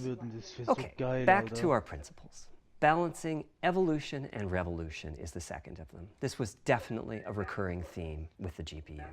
Okay, back to our principles. Balancing evolution and revolution is the second of them. This was definitely a recurring theme with the GPU.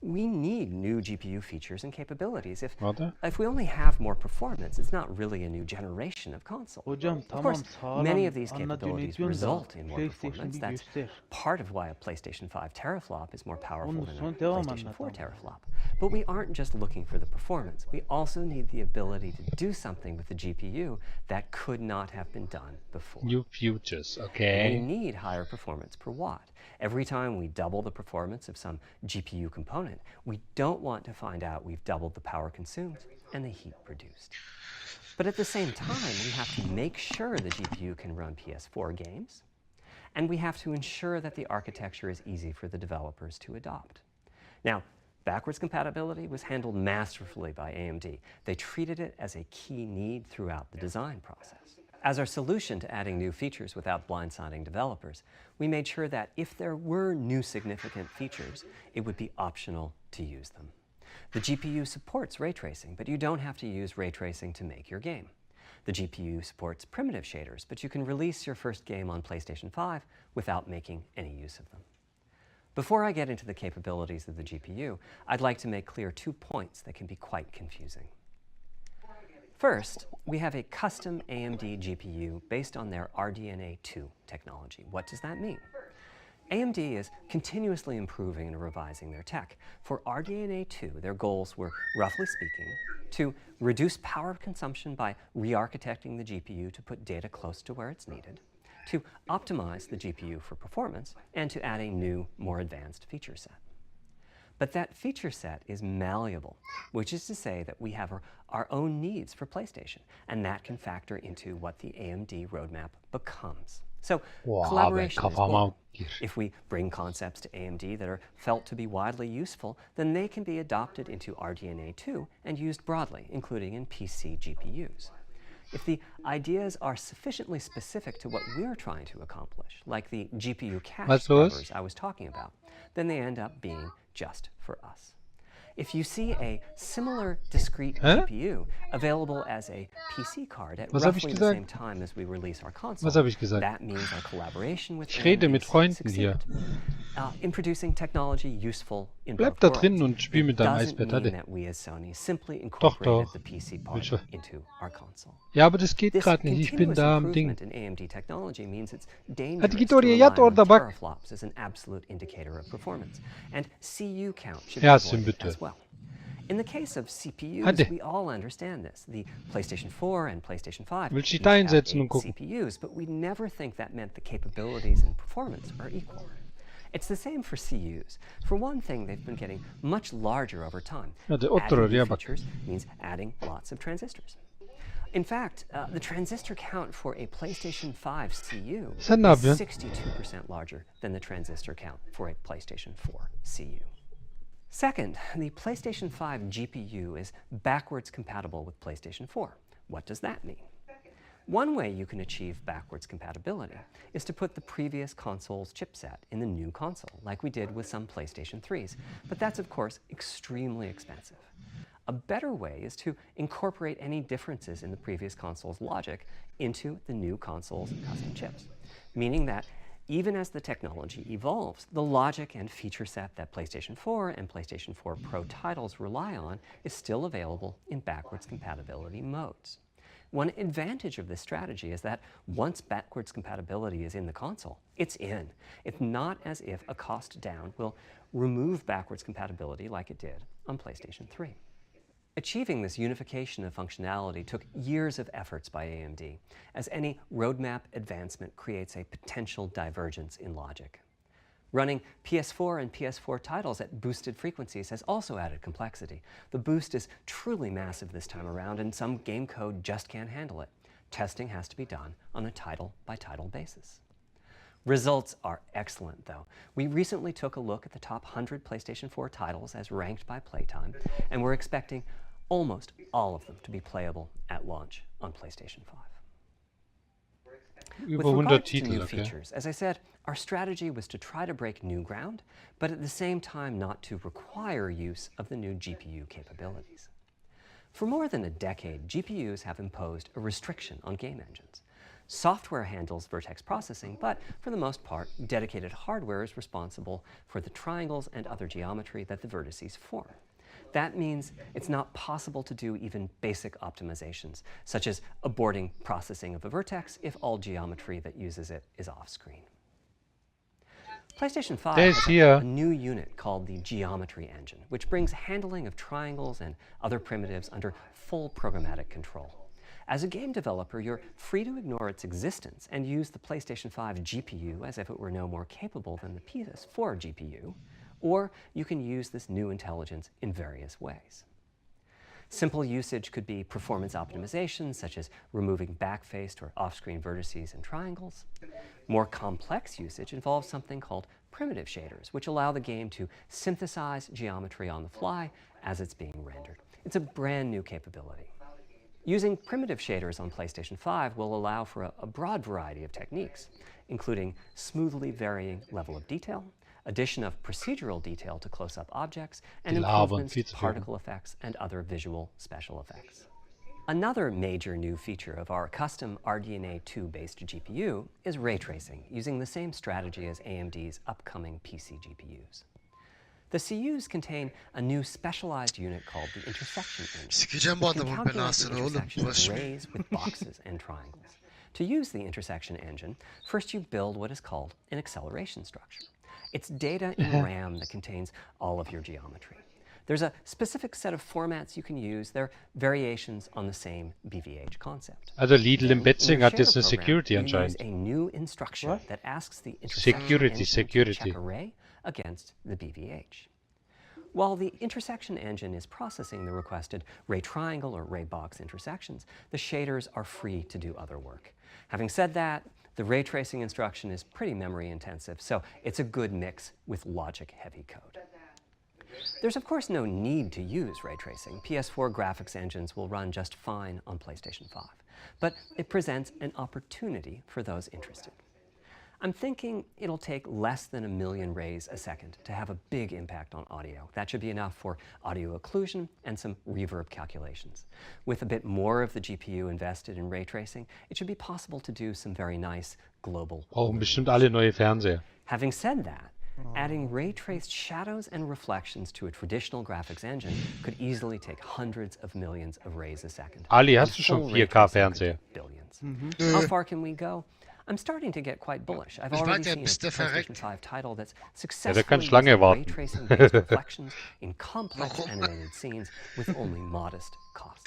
we need new GPU features and capabilities. If Warte. we only have more performance, it's not really a new generation of console. Hocam Of tamam course, many sağlam of these anladığını capabilities ediyorum da result in more PlayStation performance. bir That's göster. part of why a PlayStation 5 teraflop is more powerful Ondan than a sonra devam PlayStation anlat 4 ama. teraflop. But we aren't just looking for the performance. We also need the ability to do something with the GPU that could not have been done before. New futures, We okay. need higher performance per watt. Every time we double the performance of some GPU component, we don't want to find out we've doubled the power consumed and the heat produced. But at the same time, we have to make sure the GPU can run PS4 games, and we have to ensure that the architecture is easy for the developers to adopt. Now, backwards compatibility was handled masterfully by AMD. They treated it as a key need throughout the design process. As our solution to adding new features without blindsiding developers, we made sure that if there were new significant features, it would be optional to use them. The GPU supports ray tracing, but you don't have to use ray tracing to make your game. The GPU supports primitive shaders, but you can release your first game on PlayStation 5 without making any use of them. Before I get into the capabilities of the GPU, I'd like to make clear 2 points that can be quite confusing. First, we have a custom AMD GPU based on their RDNA 2 technology. What does that mean? AMD is continuously improving and revising their tech. For RDNA 2, their goals were, roughly speaking, to reduce power consumption by re-architecting the GPU to put data close to where it's needed, to optimize the GPU for performance, and to add a new, more advanced feature set. But that feature set is malleable, which is to say that we have our own needs for PlayStation, and that can factor into what the AMD roadmap becomes. So collaboration is born. If we bring concepts to AMD that are felt to be widely useful, then they can be adopted into RDNA 2 and used broadly, including in PC GPUs. If the ideas are sufficiently specific to what we're trying to accomplish, like the GPU cache scrubbers I was talking about, then they end up being just for us. If you see a similar discrete GPU available as a PC card at roughly the same time as we release our console, that means our collaboration with AMD succeeded in producing technology useful in both worlds. It doesn't mean that we as Sony simply incorporated the PC part into our console. Ja, aber das geht This gerade nicht. Ich bin continuous da am Ding. improvement in AMD technology means it's Hat dangerous die to Gitarre rely jetzt oder on back? teraflops as an absolute indicator of performance, and CU count should Ja, be avoided bitte. as well. In the case of CPUs, Hatte. we all understand this. The PlayStation 4 and PlayStation 5 Willst du each die have einsetzen 8 und gucken? CPUs, but we never think that meant the capabilities and performance are equal. It's the same for CUs. For one thing, they've been getting much larger over time. Ja, der Adding Otto, new ja, back. features means adding lots of transistors. In fact, the transistor count for a PlayStation 5 CU is Sen ne yapıyorsun? 62% larger than the transistor count for a PlayStation 4 CU. Second, the PlayStation 5 GPU is backwards compatible with PlayStation 4. What does that mean? One way you can achieve backwards compatibility is to put the previous console's chipset in the new console, like we did with some PlayStation 3s, but that's of course extremely expensive. A better way is to incorporate any differences in the previous console's logic into the new console's custom chips, meaning that even as the technology evolves, the logic and feature set that PlayStation 4 and PlayStation 4 Pro titles rely on is still available in backwards compatibility modes. One advantage of this strategy is that once backwards compatibility is in the console, it's in. It's not as if a cost down will remove backwards compatibility like it did on PlayStation 3. Achieving this unification of functionality took years of efforts by AMD, as any roadmap advancement creates a potential divergence in logic. Running PS4 and PS4 titles at boosted frequencies has also added complexity. The boost is truly massive this time around, and some game code just can't handle it. Testing has to be done on a title-by-title basis. Results are excellent, though. We recently took a look at the top 100 PlayStation 4 titles as ranked by playtime, and we're expecting almost all of them to be playable at launch on PlayStation 5. With regards to new features, as I said, our strategy was to try to break new ground, but at the same time not to require use of the new GPU capabilities. For more than a decade, GPUs have imposed a restriction on game engines. Software handles vertex processing, but for the most part, dedicated hardware is responsible for the triangles and other geometry that the vertices form. That means it's not possible to do even basic optimizations, such as aborting processing of a vertex if all geometry that uses it is off-screen. PlayStation 5 has a new unit called the Geometry Engine, which brings handling of triangles and other primitives under full programmatic control. As a game developer, you're free to ignore its existence and use the PlayStation 5 GPU as if it were no more capable than the PS4 GPU, or you can use this new intelligence in various ways. Simple usage could be performance optimization, such as removing backfaced or off-screen vertices and triangles. More complex usage involves something called primitive shaders, which allow the game to synthesize geometry on the fly as it's being rendered. It's a brand new capability. Using primitive shaders on PlayStation 5 will allow for a broad variety of techniques, including smoothly varying level of detail, addition of procedural detail to close-up objects, and improvements to particle effects and other visual special effects. Another major new feature of our custom RDNA 2-based GPU is ray tracing, using the same strategy as AMD's upcoming PC GPUs. The CUs contain a new specialized unit called the intersection engine, which can calculate the intersection of rays with boxes and triangles. To use the intersection engine, first you build what is called an acceleration structure. It's data in RAM that contains all of your geometry. There's a specific set of formats you can use. They're variations on the same BVH concept. Also Lidl im Betzing hat jetzt eine Security anscheinend. A new instruction that asks the intersection engine to check a ray against the BVH. While the intersection engine is processing the requested ray triangle or ray box intersections, the shaders are free to do other work. Having said that, the ray tracing instruction is pretty memory intensive, so it's a good mix with logic-heavy code. There's of course no need to use ray tracing. PS4 graphics engines will run just fine on PlayStation 5, but it presents an opportunity for those interested. I'm thinking it'll take less than 1 million rays a second to have a big impact on audio. That should be enough for audio occlusion and some reverb calculations. With a bit more of the GPU invested in ray tracing, it should be possible to do some very nice global. Brauchen bestimmt alle neue Fernseher. Having said that, adding ray-traced shadows and reflections to a traditional graphics engine could easily take hundreds of millions of rays a second. Ali, hast du schon 4K Fernseher? Billions. How far can we go? I'm starting to get quite bullish. I've already seen a PlayStation 5 title that's successfully using ray-tracing-based reflections in complex animated scenes with only modest costs.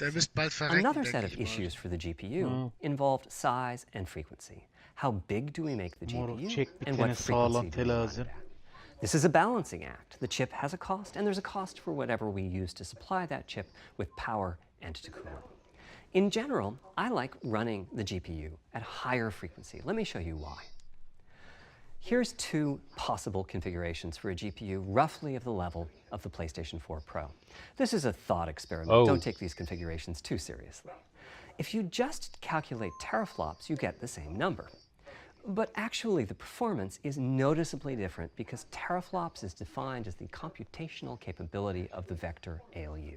Another set of issues for the GPU involved size and frequency. How big do we make the GPU, and what frequency do we run it at? This is a balancing act. The chip has a cost, and there's a cost for whatever we use to supply that chip with power and to cool it. In general, I like running the GPU at higher frequency. Let me show you why. Here's 2 possible configurations for a GPU roughly of the level of the PlayStation 4 Pro. This is a thought experiment. Don't take these configurations too seriously. If you just calculate teraflops, you get the same number. But actually, the performance is noticeably different because teraflops is defined as the computational capability of the vector ALU.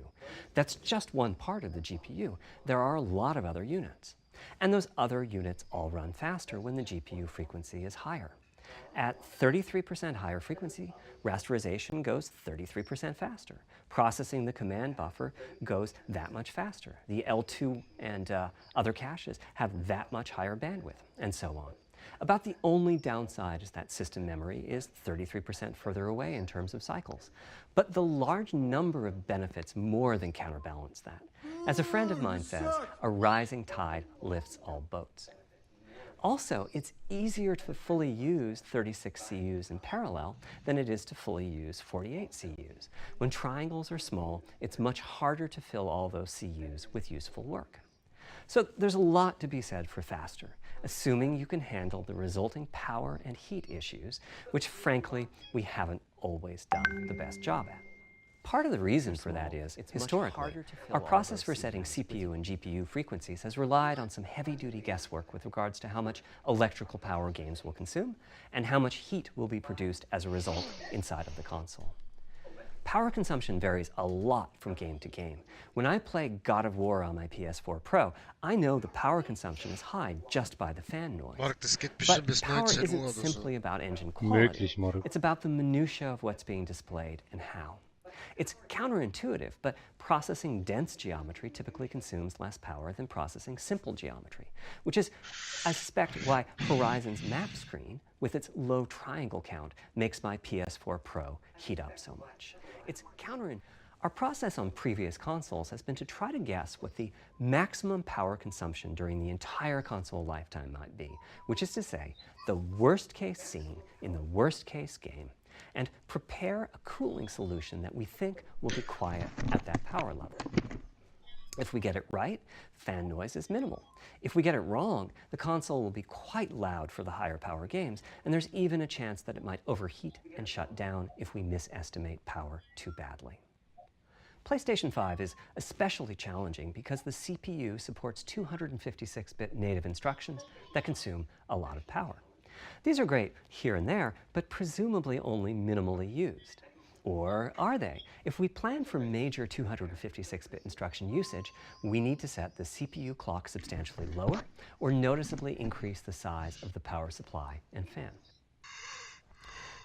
That's just one part of the GPU. There are a lot of other units. And those other units all run faster when the GPU frequency is higher. At 33% higher frequency, rasterization goes 33% faster. Processing the command buffer goes that much faster. The L2 and other caches have that much higher bandwidth, and so on. About the only downside is that system memory is 33% further away in terms of cycles. But the large number of benefits more than counterbalance that. As a friend of mine says, a rising tide lifts all boats. Also, it's easier to fully use 36 CUs in parallel than it is to fully use 48 CUs. When triangles are small, it's much harder to fill all those CUs with useful work. So there's a lot to be said for faster, assuming you can handle the resulting power and heat issues, which frankly, we haven't always done the best job at. Part of the reason for that is, historically, our process for setting CPU and GPU frequencies has relied on some heavy-duty guesswork with regards to how much electrical power games will consume and how much heat will be produced as a result inside of the console. Power consumption varies a lot from game to game. When I play God of War on my PS4 Pro, I know the power consumption is high just by the fan noise. Marc, das geht bestimmt But bis power 19 Uhr isn't oder so. simply about engine quality. Möglich, Marc. It's about the minutiae of what's being displayed and how. It's counterintuitive, but processing dense geometry typically consumes less power than processing simple geometry, which is, I suspect, why Horizon's map screen, with its low triangle count, makes my PS4 Pro heat up so much. It's counterintuitive. Our process on previous consoles has been to try to guess what the maximum power consumption during the entire console lifetime might be, which is to say, the worst case scene in the worst case game, and prepare a cooling solution that we think will be quiet at that power level. If we get it right, fan noise is minimal. If we get it wrong, the console will be quite loud for the higher power games, and there's even a chance that it might overheat and shut down if we misestimate power too badly. PlayStation 5 is especially challenging because the CPU supports 256-bit native instructions that consume a lot of power. These are great here and there, but presumably only minimally used. Or are they? If we plan for major 256-bit instruction usage, we need to set the CPU clock substantially lower or noticeably increase the size of the power supply and fan.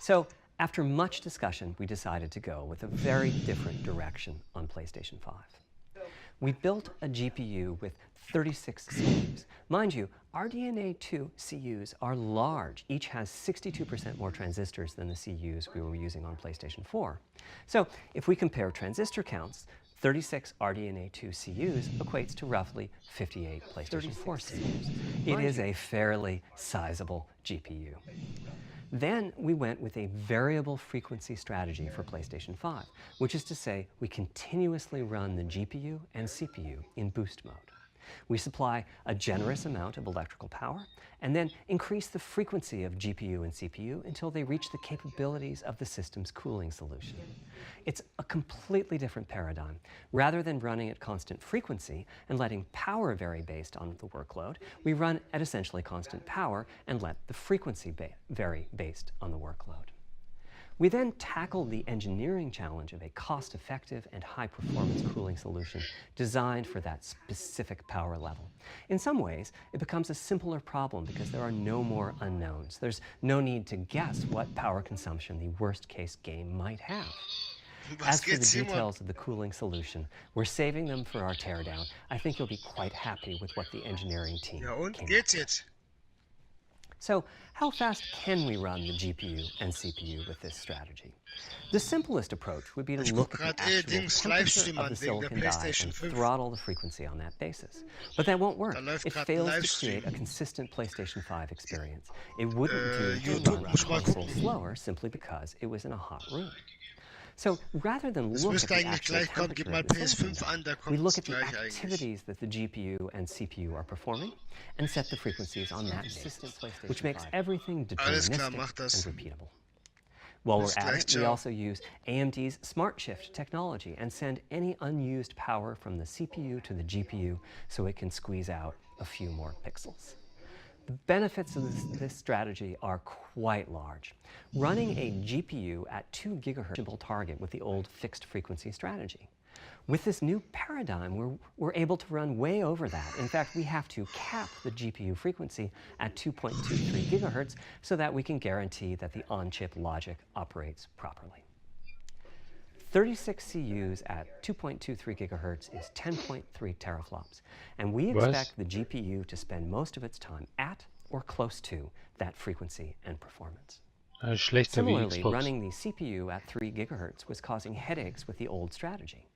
So, after much discussion, we decided to go with a very different direction on PlayStation 5. We built a GPU with 36 CUs. Mind you, RDNA 2 CUs are large. Each has 62% more transistors than the CUs we were using on PlayStation 4. So if we compare transistor counts, 36 RDNA 2 CUs equates to roughly 58 PlayStation 4 CUs. It is a fairly sizable GPU. Then we went with a variable frequency strategy for PlayStation 5, which is to say we continuously run the GPU and CPU in boost mode. We supply a generous amount of electrical power and then increase the frequency of GPU and CPU until they reach the capabilities of the system's cooling solution. It's a completely different paradigm. Rather than running at constant frequency and letting power vary based on the workload, we run at essentially constant power and let the frequency vary based on the workload. We then tackled the engineering challenge of a cost-effective and high-performance cooling solution designed for that specific power level. In some ways, it becomes a simpler problem because there are no more unknowns. There's no need to guess what power consumption the worst-case game might have. As for the details of the cooling solution, we're saving them for our teardown. I think you'll be quite happy with what the engineering team came up with. So, how fast can we run the GPU and CPU with this strategy? The simplest approach would be to look at the actual temperature of the silicon die and throttle the frequency on that basis. But that won't work. It fails to create a consistent PlayStation 5 experience. It wouldn't do to run a console slower simply because it was in a hot room. So rather than look at the actual temperature of the silicon die, we look at the activities that the GPU and CPU are performing and set the frequencies on that basis, which makes everything deterministic and repeatable. While we're at it, we also use AMD's Smart Shift technology and send any unused power from the CPU to the GPU so it can squeeze out a few more pixels. The benefits of this strategy are quite large. Running a GPU at 2 GHz target with the old fixed frequency strategy. With this new paradigm, we're able to run way over that. In fact, we have to cap the GPU frequency at 2.23 GHz so that we can guarantee that the on-chip logic operates properly. 36 CUs at 2.23 GHz is 10.3 teraflops, and we expect the GPU to spend most of its time at or close to that frequency and performance. Similarly, running the CPU at 3 GHz was causing headaches with the old strategy.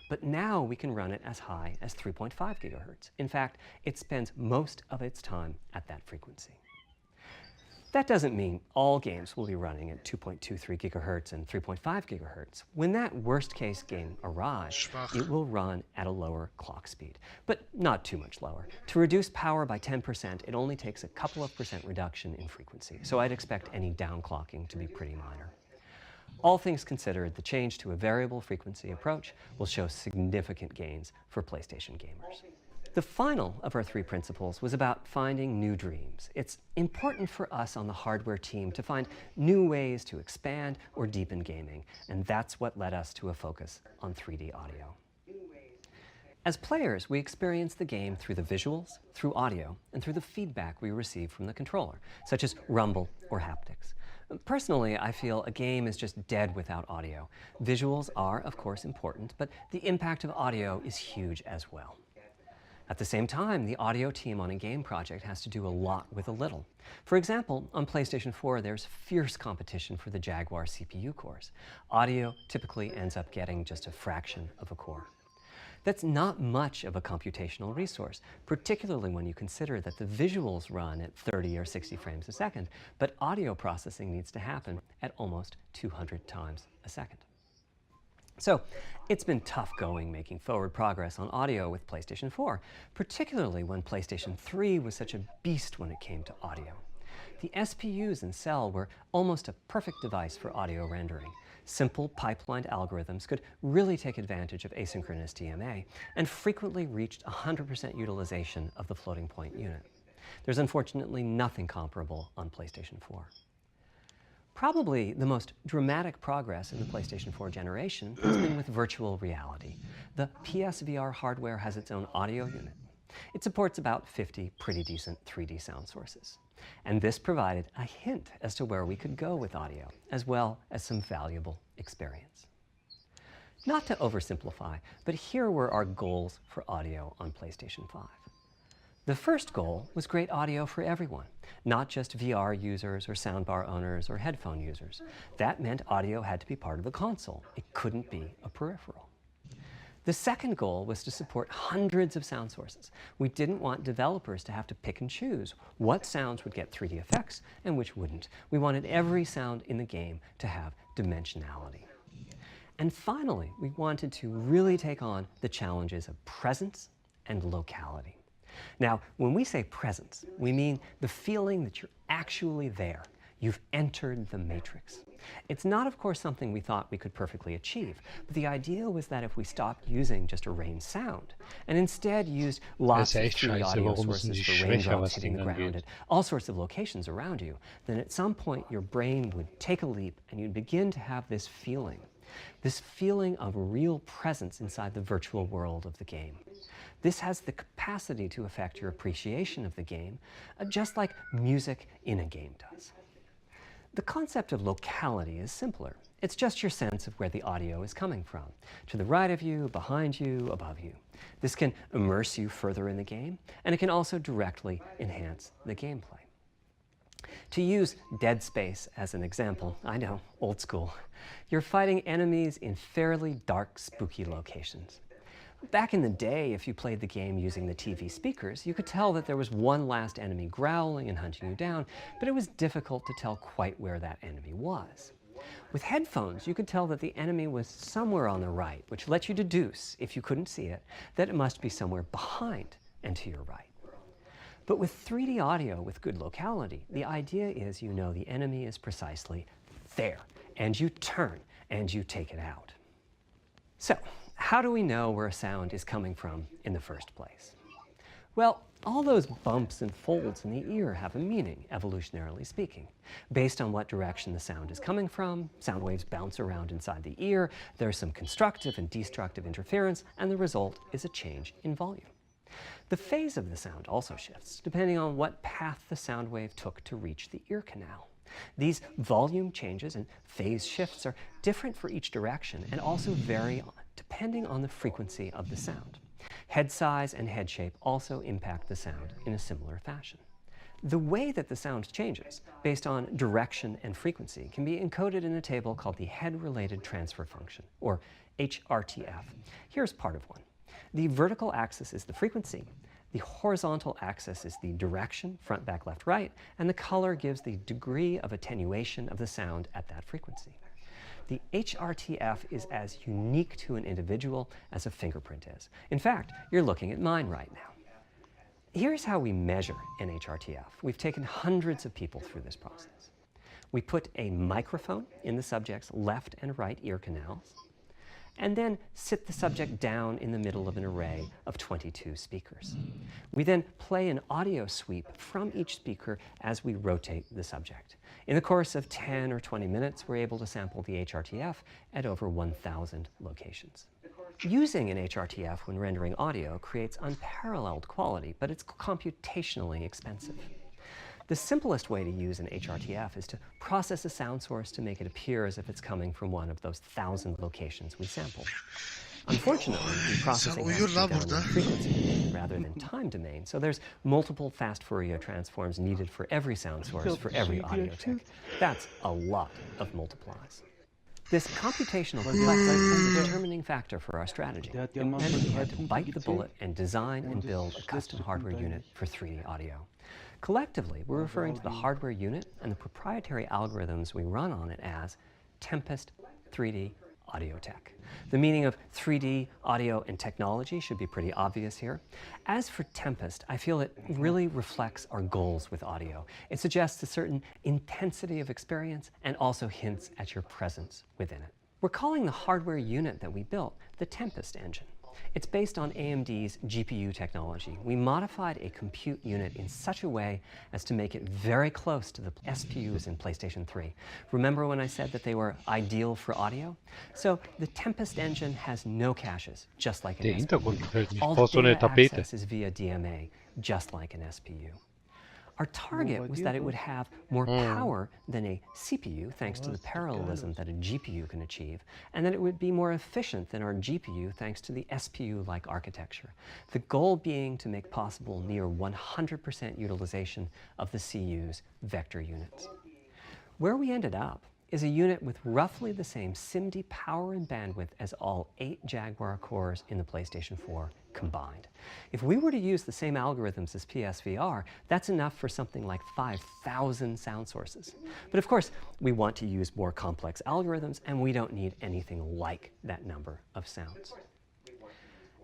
But now we can run it as high as 3.5 GHz. In fact, it spends most of its time at that frequency. That doesn't mean all games will be running at 2.23 GHz and 3.5 GHz. When that worst-case game arrives, it will run at a lower clock speed, but not too much lower. To reduce power by 10%, it only takes a couple of % reduction in frequency, so I'd expect any downclocking to be pretty minor. All things considered, the change to a variable frequency approach will show significant gains for PlayStation gamers. The final of our 3 principles was about finding new dreams. It's important for us on the hardware team to find new ways to expand or deepen gaming, and that's what led us to a focus on 3D audio. As players, we experience the game through the visuals, through audio, and through the feedback we receive from the controller, such as rumble or haptics. Personally, I feel a game is just dead without audio. Visuals are, of course, important, but the impact of audio is huge as well. At the same time, the audio team on a game project has to do a lot with a little. For example, on PlayStation 4, there's fierce competition for the Jaguar CPU cores. Audio typically ends up getting just a fraction of a core. That's not much of a computational resource, particularly when you consider that the visuals run at 30 or 60 frames a second, but audio processing needs to happen at almost 200 times a second. So it's been tough going making forward progress on audio with PlayStation 4, particularly when PlayStation 3 was such a beast when it came to audio. The SPUs in Cell were almost a perfect device for audio rendering. Simple pipelined algorithms could really take advantage of asynchronous DMA and frequently reached 100% utilization of the floating point unit. There's unfortunately nothing comparable on PlayStation 4. Probably the most dramatic progress in the PlayStation 4 generation has been with virtual reality. The PSVR hardware has its own audio unit. It supports about 50 pretty decent 3D sound sources. And this provided a hint as to where we could go with audio, as well as some valuable experience. Not to oversimplify, but here were our goals for audio on PlayStation 5. The first goal was great audio for everyone, not just VR users or soundbar owners or headphone users. That meant audio had to be part of the console. It couldn't be a peripheral. The second goal was to support hundreds of sound sources. We didn't want developers to have to pick and choose what sounds would get 3D effects and which wouldn't. We wanted every sound in the game to have dimensionality. And finally, we wanted to really take on the challenges of presence and locality. Now, when we say presence, we mean the feeling that you're actually there. You've entered the matrix. It's not, of course, something we thought we could perfectly achieve, but the idea was that if we stopped using just a rain sound and instead used lots of 3D audio sources for raindrops hitting the ground at all sorts of locations around you, then at some point your brain would take a leap and you'd begin to have this feeling of real presence inside the virtual world of the game. This has the capacity to affect your appreciation of the game, just like music in a game does. The concept of locality is simpler. It's just your sense of where the audio is coming from, to the right of you, behind you, above you. This can immerse you further in the game, and it can also directly enhance the gameplay. To use Dead Space as an example, I know, old school, you're fighting enemies in fairly dark, spooky locations. Back in the day, if you played the game using the TV speakers, you could tell that there was one last enemy growling and hunting you down, but it was difficult to tell quite where that enemy was. With headphones, you could tell that the enemy was somewhere on the right, which let you deduce, if you couldn't see it, that it must be somewhere behind and to your right. But with 3D audio with good locality, the idea is you know the enemy is precisely there, and you turn and you take it out. So, how do we know where a sound is coming from in the first place? Well, all those bumps and folds in the ear have a meaning, evolutionarily speaking. Based on what direction the sound is coming from, sound waves bounce around inside the ear, there's some constructive and destructive interference, and the result is a change in volume. The phase of the sound also shifts, depending on what path the sound wave took to reach the ear canal. These volume changes and phase shifts are different for each direction and also vary depending on the frequency of the sound. Head size and head shape also impact the sound in a similar fashion. The way that the sound changes, based on direction and frequency, can be encoded in a table called the Head-Related Transfer Function, or HRTF. Here's part of one. The vertical axis is the frequency, the horizontal axis is the direction, front, back, left, right, and the color gives the degree of attenuation of the sound at that frequency. The HRTF is as unique to an individual as a fingerprint is. In fact, you're looking at mine right now. Here's how we measure an HRTF. We've taken hundreds of people through this process. We put a microphone in the subject's left and right ear canals, and then sit the subject down in the middle of an array of 22 speakers. We then play an audio sweep from each speaker as we rotate the subject. In the course of 10 or 20 minutes, we're able to sample the HRTF at over 1,000 locations. Using an HRTF when rendering audio creates unparalleled quality, but it's computationally expensive. The simplest way to use an HRTF is to process a sound source to make it appear as if it's coming from one of those 1,000 locations we sample. Unfortunately, the processing has to be done in frequency domain rather than time domain, so there's multiple fast Fourier transforms needed for every sound source for every audio tech. That's a lot of multiplies. This computational complexity is the determining factor for our strategy. It meant we had to bite the bullet and design and build a custom hardware unit for 3D audio. Collectively, we're referring to the hardware unit and the proprietary algorithms we run on it as Tempest 3D Audio Tech. The meaning of 3D audio and technology should be pretty obvious here. As for Tempest, I feel it really reflects our goals with audio. It suggests a certain intensity of experience and also hints at your presence within it. We're calling the hardware unit that we built the Tempest engine. It's based on AMD's GPU technology. We modified a compute unit in such a way as to make it very close to the SPUs in PlayStation 3. Remember when I said that they were ideal for audio? So the Tempest engine has no caches, just like an SPU. All data access is via DMA, just like an SPU. Our target was that it would have more power than a CPU, thanks to the parallelism that a GPU can achieve, and that it would be more efficient than our GPU, thanks to the SPU-like architecture. The goal being to make possible near 100% utilization of the CU's vector units. Where we ended up is a unit with roughly the same SIMD power and bandwidth as all 8 Jaguar cores in the PlayStation 4 combined. If we were to use the same algorithms as PSVR, that's enough for something like 5,000 sound sources. But of course, we want to use more complex algorithms, and we don't need anything like that number of sounds.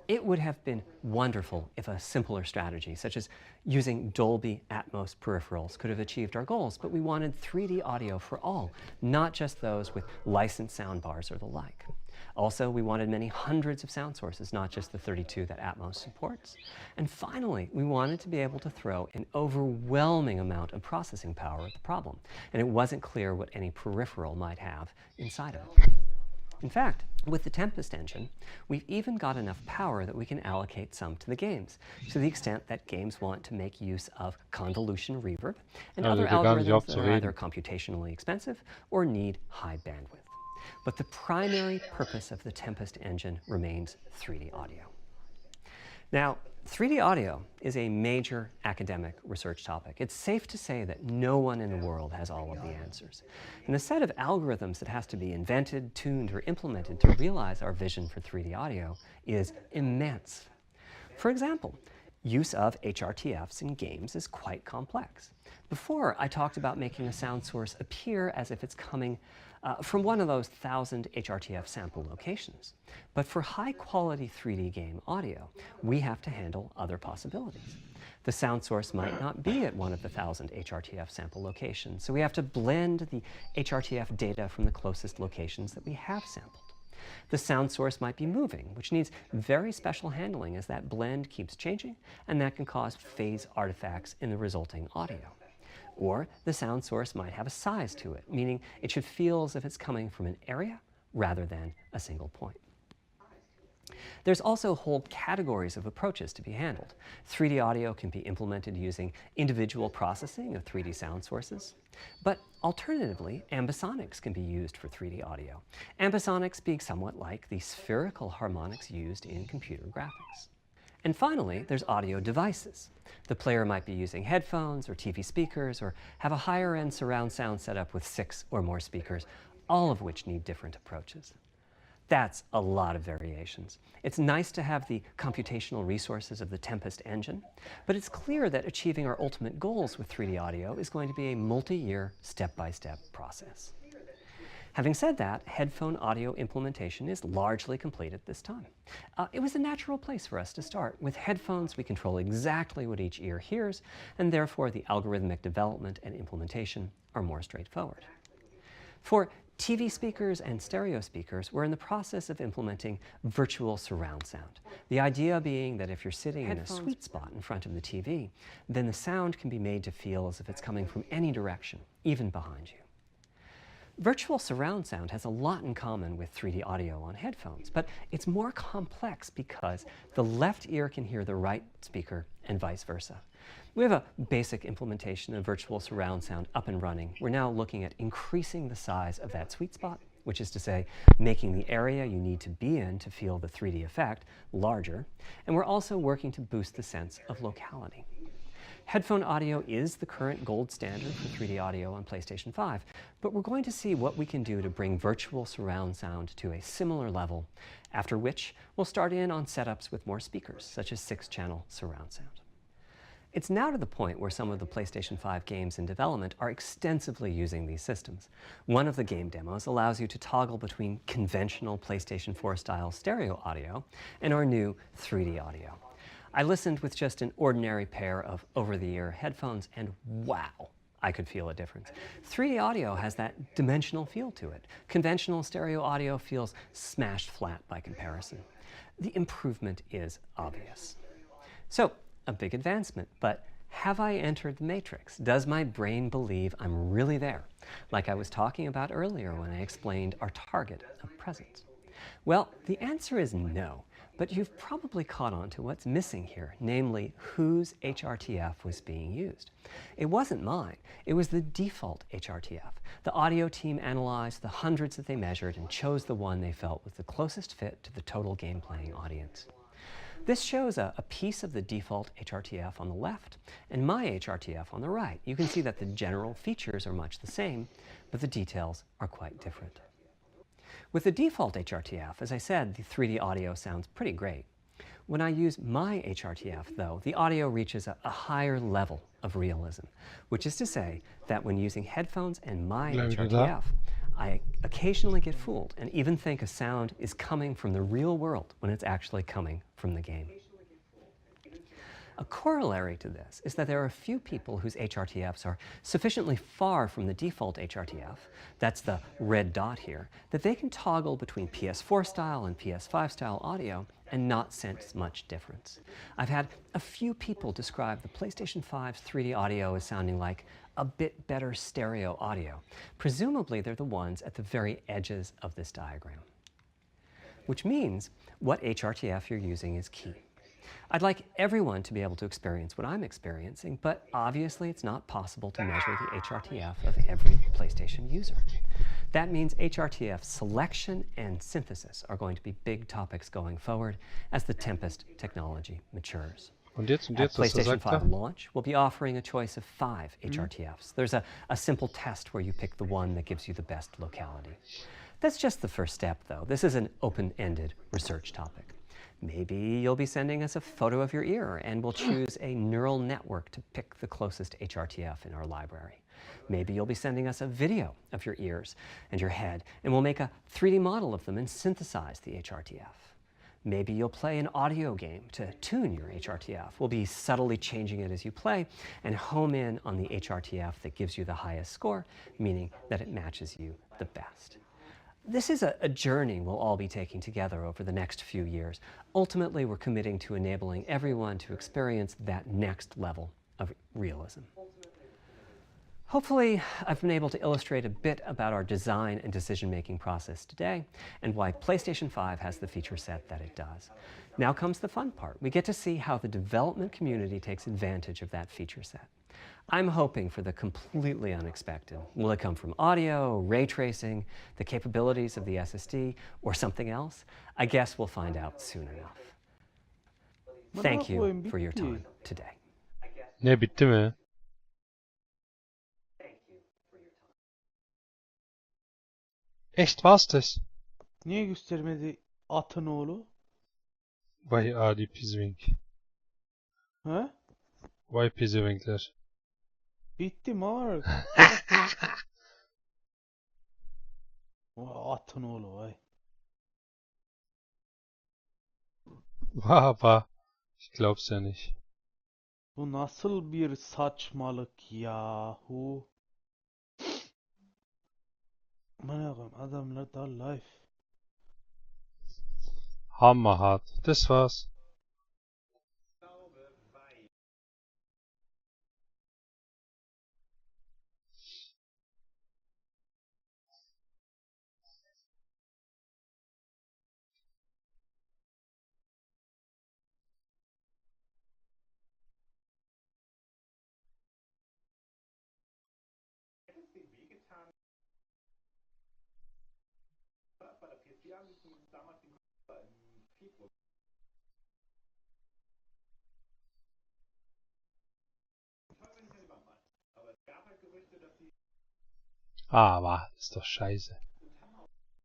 It would have been wonderful if a simpler strategy, such as using Dolby Atmos peripherals, could have achieved our goals, but we wanted 3D audio for all, not just those with licensed soundbars or the like. Also, we wanted many hundreds of sound sources, not just the 32 that Atmos supports. And finally, we wanted to be able to throw an overwhelming amount of processing power at the problem, and it wasn't clear what any peripheral might have inside of it. In fact, with the Tempest engine, we've even got enough power that we can allocate some to the games, to the extent that games want to make use of convolution reverb and other algorithms that are either computationally expensive or need high bandwidth. But the primary purpose of the Tempest engine remains 3D audio. Now, 3D audio is a major academic research topic. It's safe to say that no one in the world has all of the answers. And the set of algorithms that has to be invented, tuned, or implemented to realize our vision for 3D audio is immense. For example, use of HRTFs in games is quite complex. Before, I talked about making a sound source appear as if it's coming from one of those 1,000 HRTF sample locations. But for high-quality 3D game audio, we have to handle other possibilities. The sound source might not be at one of the 1,000 HRTF sample locations, so we have to blend the HRTF data from the closest locations that we have sampled. The sound source might be moving, which needs very special handling as that blend keeps changing, and that can cause phase artifacts in the resulting audio. Or the sound source might have a size to it, meaning it should feel as if it's coming from an area rather than a single point. There's also whole categories of approaches to be handled. 3D audio can be implemented using individual processing of 3D sound sources. But alternatively, ambisonics can be used for 3D audio. Ambisonics being somewhat like the spherical harmonics used in computer graphics. And finally, there's audio devices. The player might be using headphones or TV speakers or have a higher-end surround sound setup with 6 or more speakers, all of which need different approaches. That's a lot of variations. It's nice to have the computational resources of the Tempest engine, but it's clear that achieving our ultimate goals with 3D audio is going to be a multi-year, step-by-step process. Having said that, headphone audio implementation is largely complete at this time. It was a natural place for us to start. With headphones, we control exactly what each ear hears, and therefore the algorithmic development and implementation are more straightforward. For TV speakers and stereo speakers were in the process of implementing virtual surround sound. The idea being that if you're sitting in a sweet spot in front of the TV, then the sound can be made to feel as if it's coming from any direction, even behind you. Virtual surround sound has a lot in common with 3D audio on headphones, but it's more complex because the left ear can hear the right speaker and vice versa. We have a basic implementation of virtual surround sound up and running. We're now looking at increasing the size of that sweet spot, which is to say, making the area you need to be in to feel the 3D effect larger, and we're also working to boost the sense of locality. Headphone audio is the current gold standard for 3D audio on PlayStation 5, but we're going to see what we can do to bring virtual surround sound to a similar level, after which we'll start in on setups with more speakers, such as 6-channel surround sound. It's now to the point where some of the PlayStation 5 games in development are extensively using these systems. One of the game demos allows you to toggle between conventional PlayStation 4 style stereo audio and our new 3D audio. I listened with just an ordinary pair of over-the-ear headphones, and wow, I could feel a difference. 3D audio has that dimensional feel to it. Conventional stereo audio feels smashed flat by comparison. The improvement is obvious. So, a big advancement, but have I entered the matrix? Does my brain believe I'm really there, like I was talking about earlier when I explained our target of presence? Well, the answer is no, but you've probably caught on to what's missing here, namely whose HRTF was being used. It wasn't mine, it was the default HRTF. The audio team analyzed the hundreds that they measured and chose the one they felt was the closest fit to the total game-playing audience. This shows a piece of the default HRTF on the left and my HRTF on the right. You can see that the general features are much the same, but the details are quite different. With the default HRTF, as I said, the 3D audio sounds pretty great. When I use my HRTF, though, the audio reaches a higher level of realism, which is to say that when using headphones and my HRTF, I occasionally get fooled and even think a sound is coming from the real world when it's actually coming from the game. A corollary to this is that there are a few people whose HRTFs are sufficiently far from the default HRTF, that's the red dot here, that they can toggle between PS4 style and PS5 style audio and not sense much difference. I've had a few people describe the PlayStation 5's 3D audio as sounding like a bit better stereo audio. Presumably they're the ones at the very edges of this diagram. Which means what HRTF you're using is key. I'd like everyone to be able to experience what I'm experiencing, but obviously it's not possible to measure the HRTF of every PlayStation user. That means HRTF selection and synthesis are going to be big topics going forward as the Tempest technology matures. At PlayStation 5 launch, we'll be offering a choice of 5 HRTFs. There's a simple test where you pick the one that gives you the best locality. That's just the first step, though. This is an open-ended research topic. Maybe you'll be sending us a photo of your ear and we'll choose a neural network to pick the closest HRTF in our library. Maybe you'll be sending us a video of your ears and your head and we'll make a 3D model of them and synthesize the HRTF. Maybe you'll play an audio game to tune your HRTF. We'll be subtly changing it as you play and home in on the HRTF that gives you the highest score, meaning that it matches you the best. This is a journey we'll all be taking together over the next few years. Ultimately, we're committing to enabling everyone to experience that next level of realism. Hopefully, I've been able to illustrate a bit about our design and decision-making process today and why PlayStation 5 has the feature set that it does. Now comes the fun part. We get to see how the development community takes advantage of that feature set. I'm hoping for the completely unexpected. Will it come from audio, ray tracing, the capabilities of the SSD, or something else? I guess we'll find out soon enough. Thank you for your time today. Ne bitti mi? Echt war's das? Niye göstermedi atın oğlu? Vay adi pizvink. Ha? Vay pizvinkler. Bitti Mark. Vay atın oğlu vay. War. Ich glaub's ja nicht. Bu nasıl bir saçmalık yahu? Meine Herren, Adam da live. Hammerhart. Das war's. Aber ist doch scheiße.